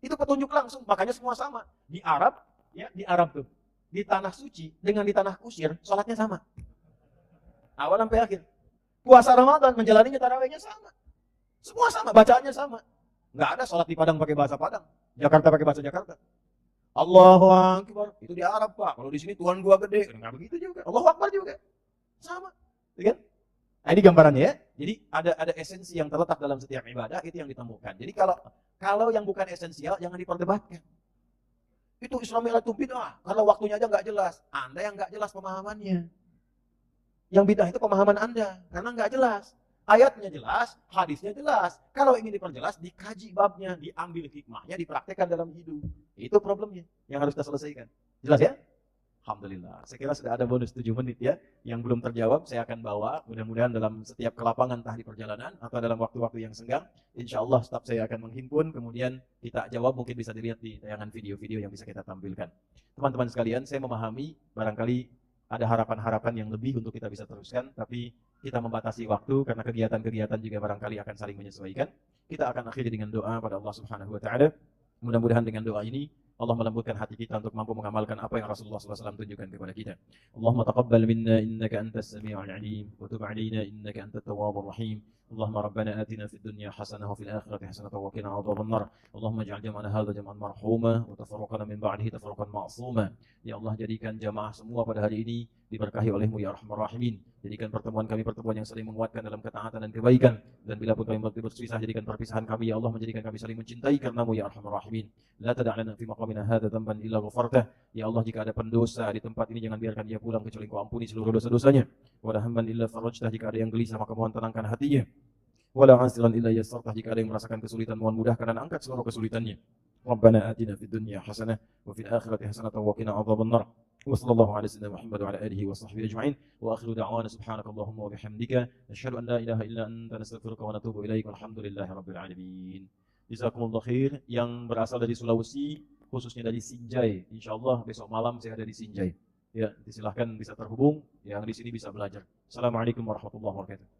Itu petunjuk langsung, makanya semua sama. Di Arab, ya di Arab tuh, di tanah suci dengan di tanah kusir, sholatnya sama. Awal sampai akhir. Puasa Ramadan menjalaninya tarawihnya sama. Semua sama, bacaannya sama. Nggak ada sholat di Padang pakai bahasa Padang, Jakarta pakai bahasa Jakarta. Allahu Akbar, itu di Arab Pak. Kalau di sini Tuhan gua gede, nggak begitu juga. Allahu Akbar juga, sama, ya kan? Nah, ini gambarannya ya. Jadi ada esensi yang terletak dalam setiap ibadah itu yang ditemukan. Jadi kalau yang bukan esensial jangan diperdebatkan. Itu Isra Mi'raj itu bid'ah karena waktunya aja nggak jelas. Anda yang nggak jelas pemahamannya. Yang bid'ah itu pemahaman Anda karena nggak jelas. Ayatnya jelas, hadisnya jelas. Kalau ingin diperjelas, dikaji babnya, diambil hikmahnya, dipraktekkan dalam hidup. Itu problemnya yang harus kita selesaikan. Jelas ya? Alhamdulillah. Saya kira sudah ada bonus 7 menit ya. Yang belum terjawab saya akan bawa. Mudah-mudahan dalam setiap kelapangan entah di perjalanan atau dalam waktu-waktu yang senggang. Insya Allah staf saya akan menghimpun. Kemudian kita jawab, mungkin bisa dilihat di tayangan video-video yang bisa kita tampilkan. Teman-teman sekalian, saya memahami barangkali ada harapan-harapan yang lebih untuk kita bisa teruskan. Tapi kita membatasi waktu karena kegiatan-kegiatan juga barangkali akan saling menyesuaikan. Kita akan akhiri dengan doa pada Allah Subhanahu wa Ta'ala. Mudah-mudahan dengan doa ini Allah melembutkan hati kita untuk mampu mengamalkan apa yang Rasulullah SAW tunjukkan kepada kita. Allahumma taqabbal minna innaka antas sami'ul alim wa tub 'alaina innaka antat tawwabur rahim. Allahumma rabbana atina fid dunya hasanah wa fil akhirati hasanah wa qina adzaban nar. Allahumma ij'al jam'ana hadza jam'an marhuma wa tafarraqana min ba'dihi tafarraqan ma'suma. Ya Allah, jadikan jamaah semua pada hari ini diberkahi oleh-Mu ya Arhamar Rahimin. Jadikan pertemuan kami pertemuan yang saling menguatkan dalam ketaatan dan kebaikan. Dan bila pun kami berpisah, jadikan perpisahan kami ya Allah menjadikan kami saling mencintai karena-Mu ya Arhamar Rahimin. La tada' lana fi maqamina hadza dhanban illa ghafartah. Ya Allah, jika ada pendosa di tempat ini jangan biarkan dia pulang kecuali Kau ampuni seluruh dosa-dosanya. Wa la hamman illa farajtah, jika ada yang gelisah maka mohon tenangkan hatinya. Wa la 'asiran illa yassartah, jika ada yang merasakan kesulitan mohon mudahkan dan angkat seluruh kesulitannya. Rabbana atina fid dunya hasanah wa fil akhirati hasanah wa qina adzaban nar. Wa sallallahu ala sayyidina Muhammad wa ala alihi wa sahbihi ajma'in. Wa akhiru da'wana subhanakallahumma wa bihamdika asyhadu an la ilaha illa anta nastaghfiruka wa natubu ilaik. Walhamdulillahi rabbil alamin. Jazakumullah khair. Yang berasal dari Sulawesi, khususnya dari Sinjai, insyaallah besok malam saya ada di Sinjai. Ya, silahkan bisa terhubung, yang di sini bisa belajar. Assalamualaikum warahmatullahi wabarakatuh.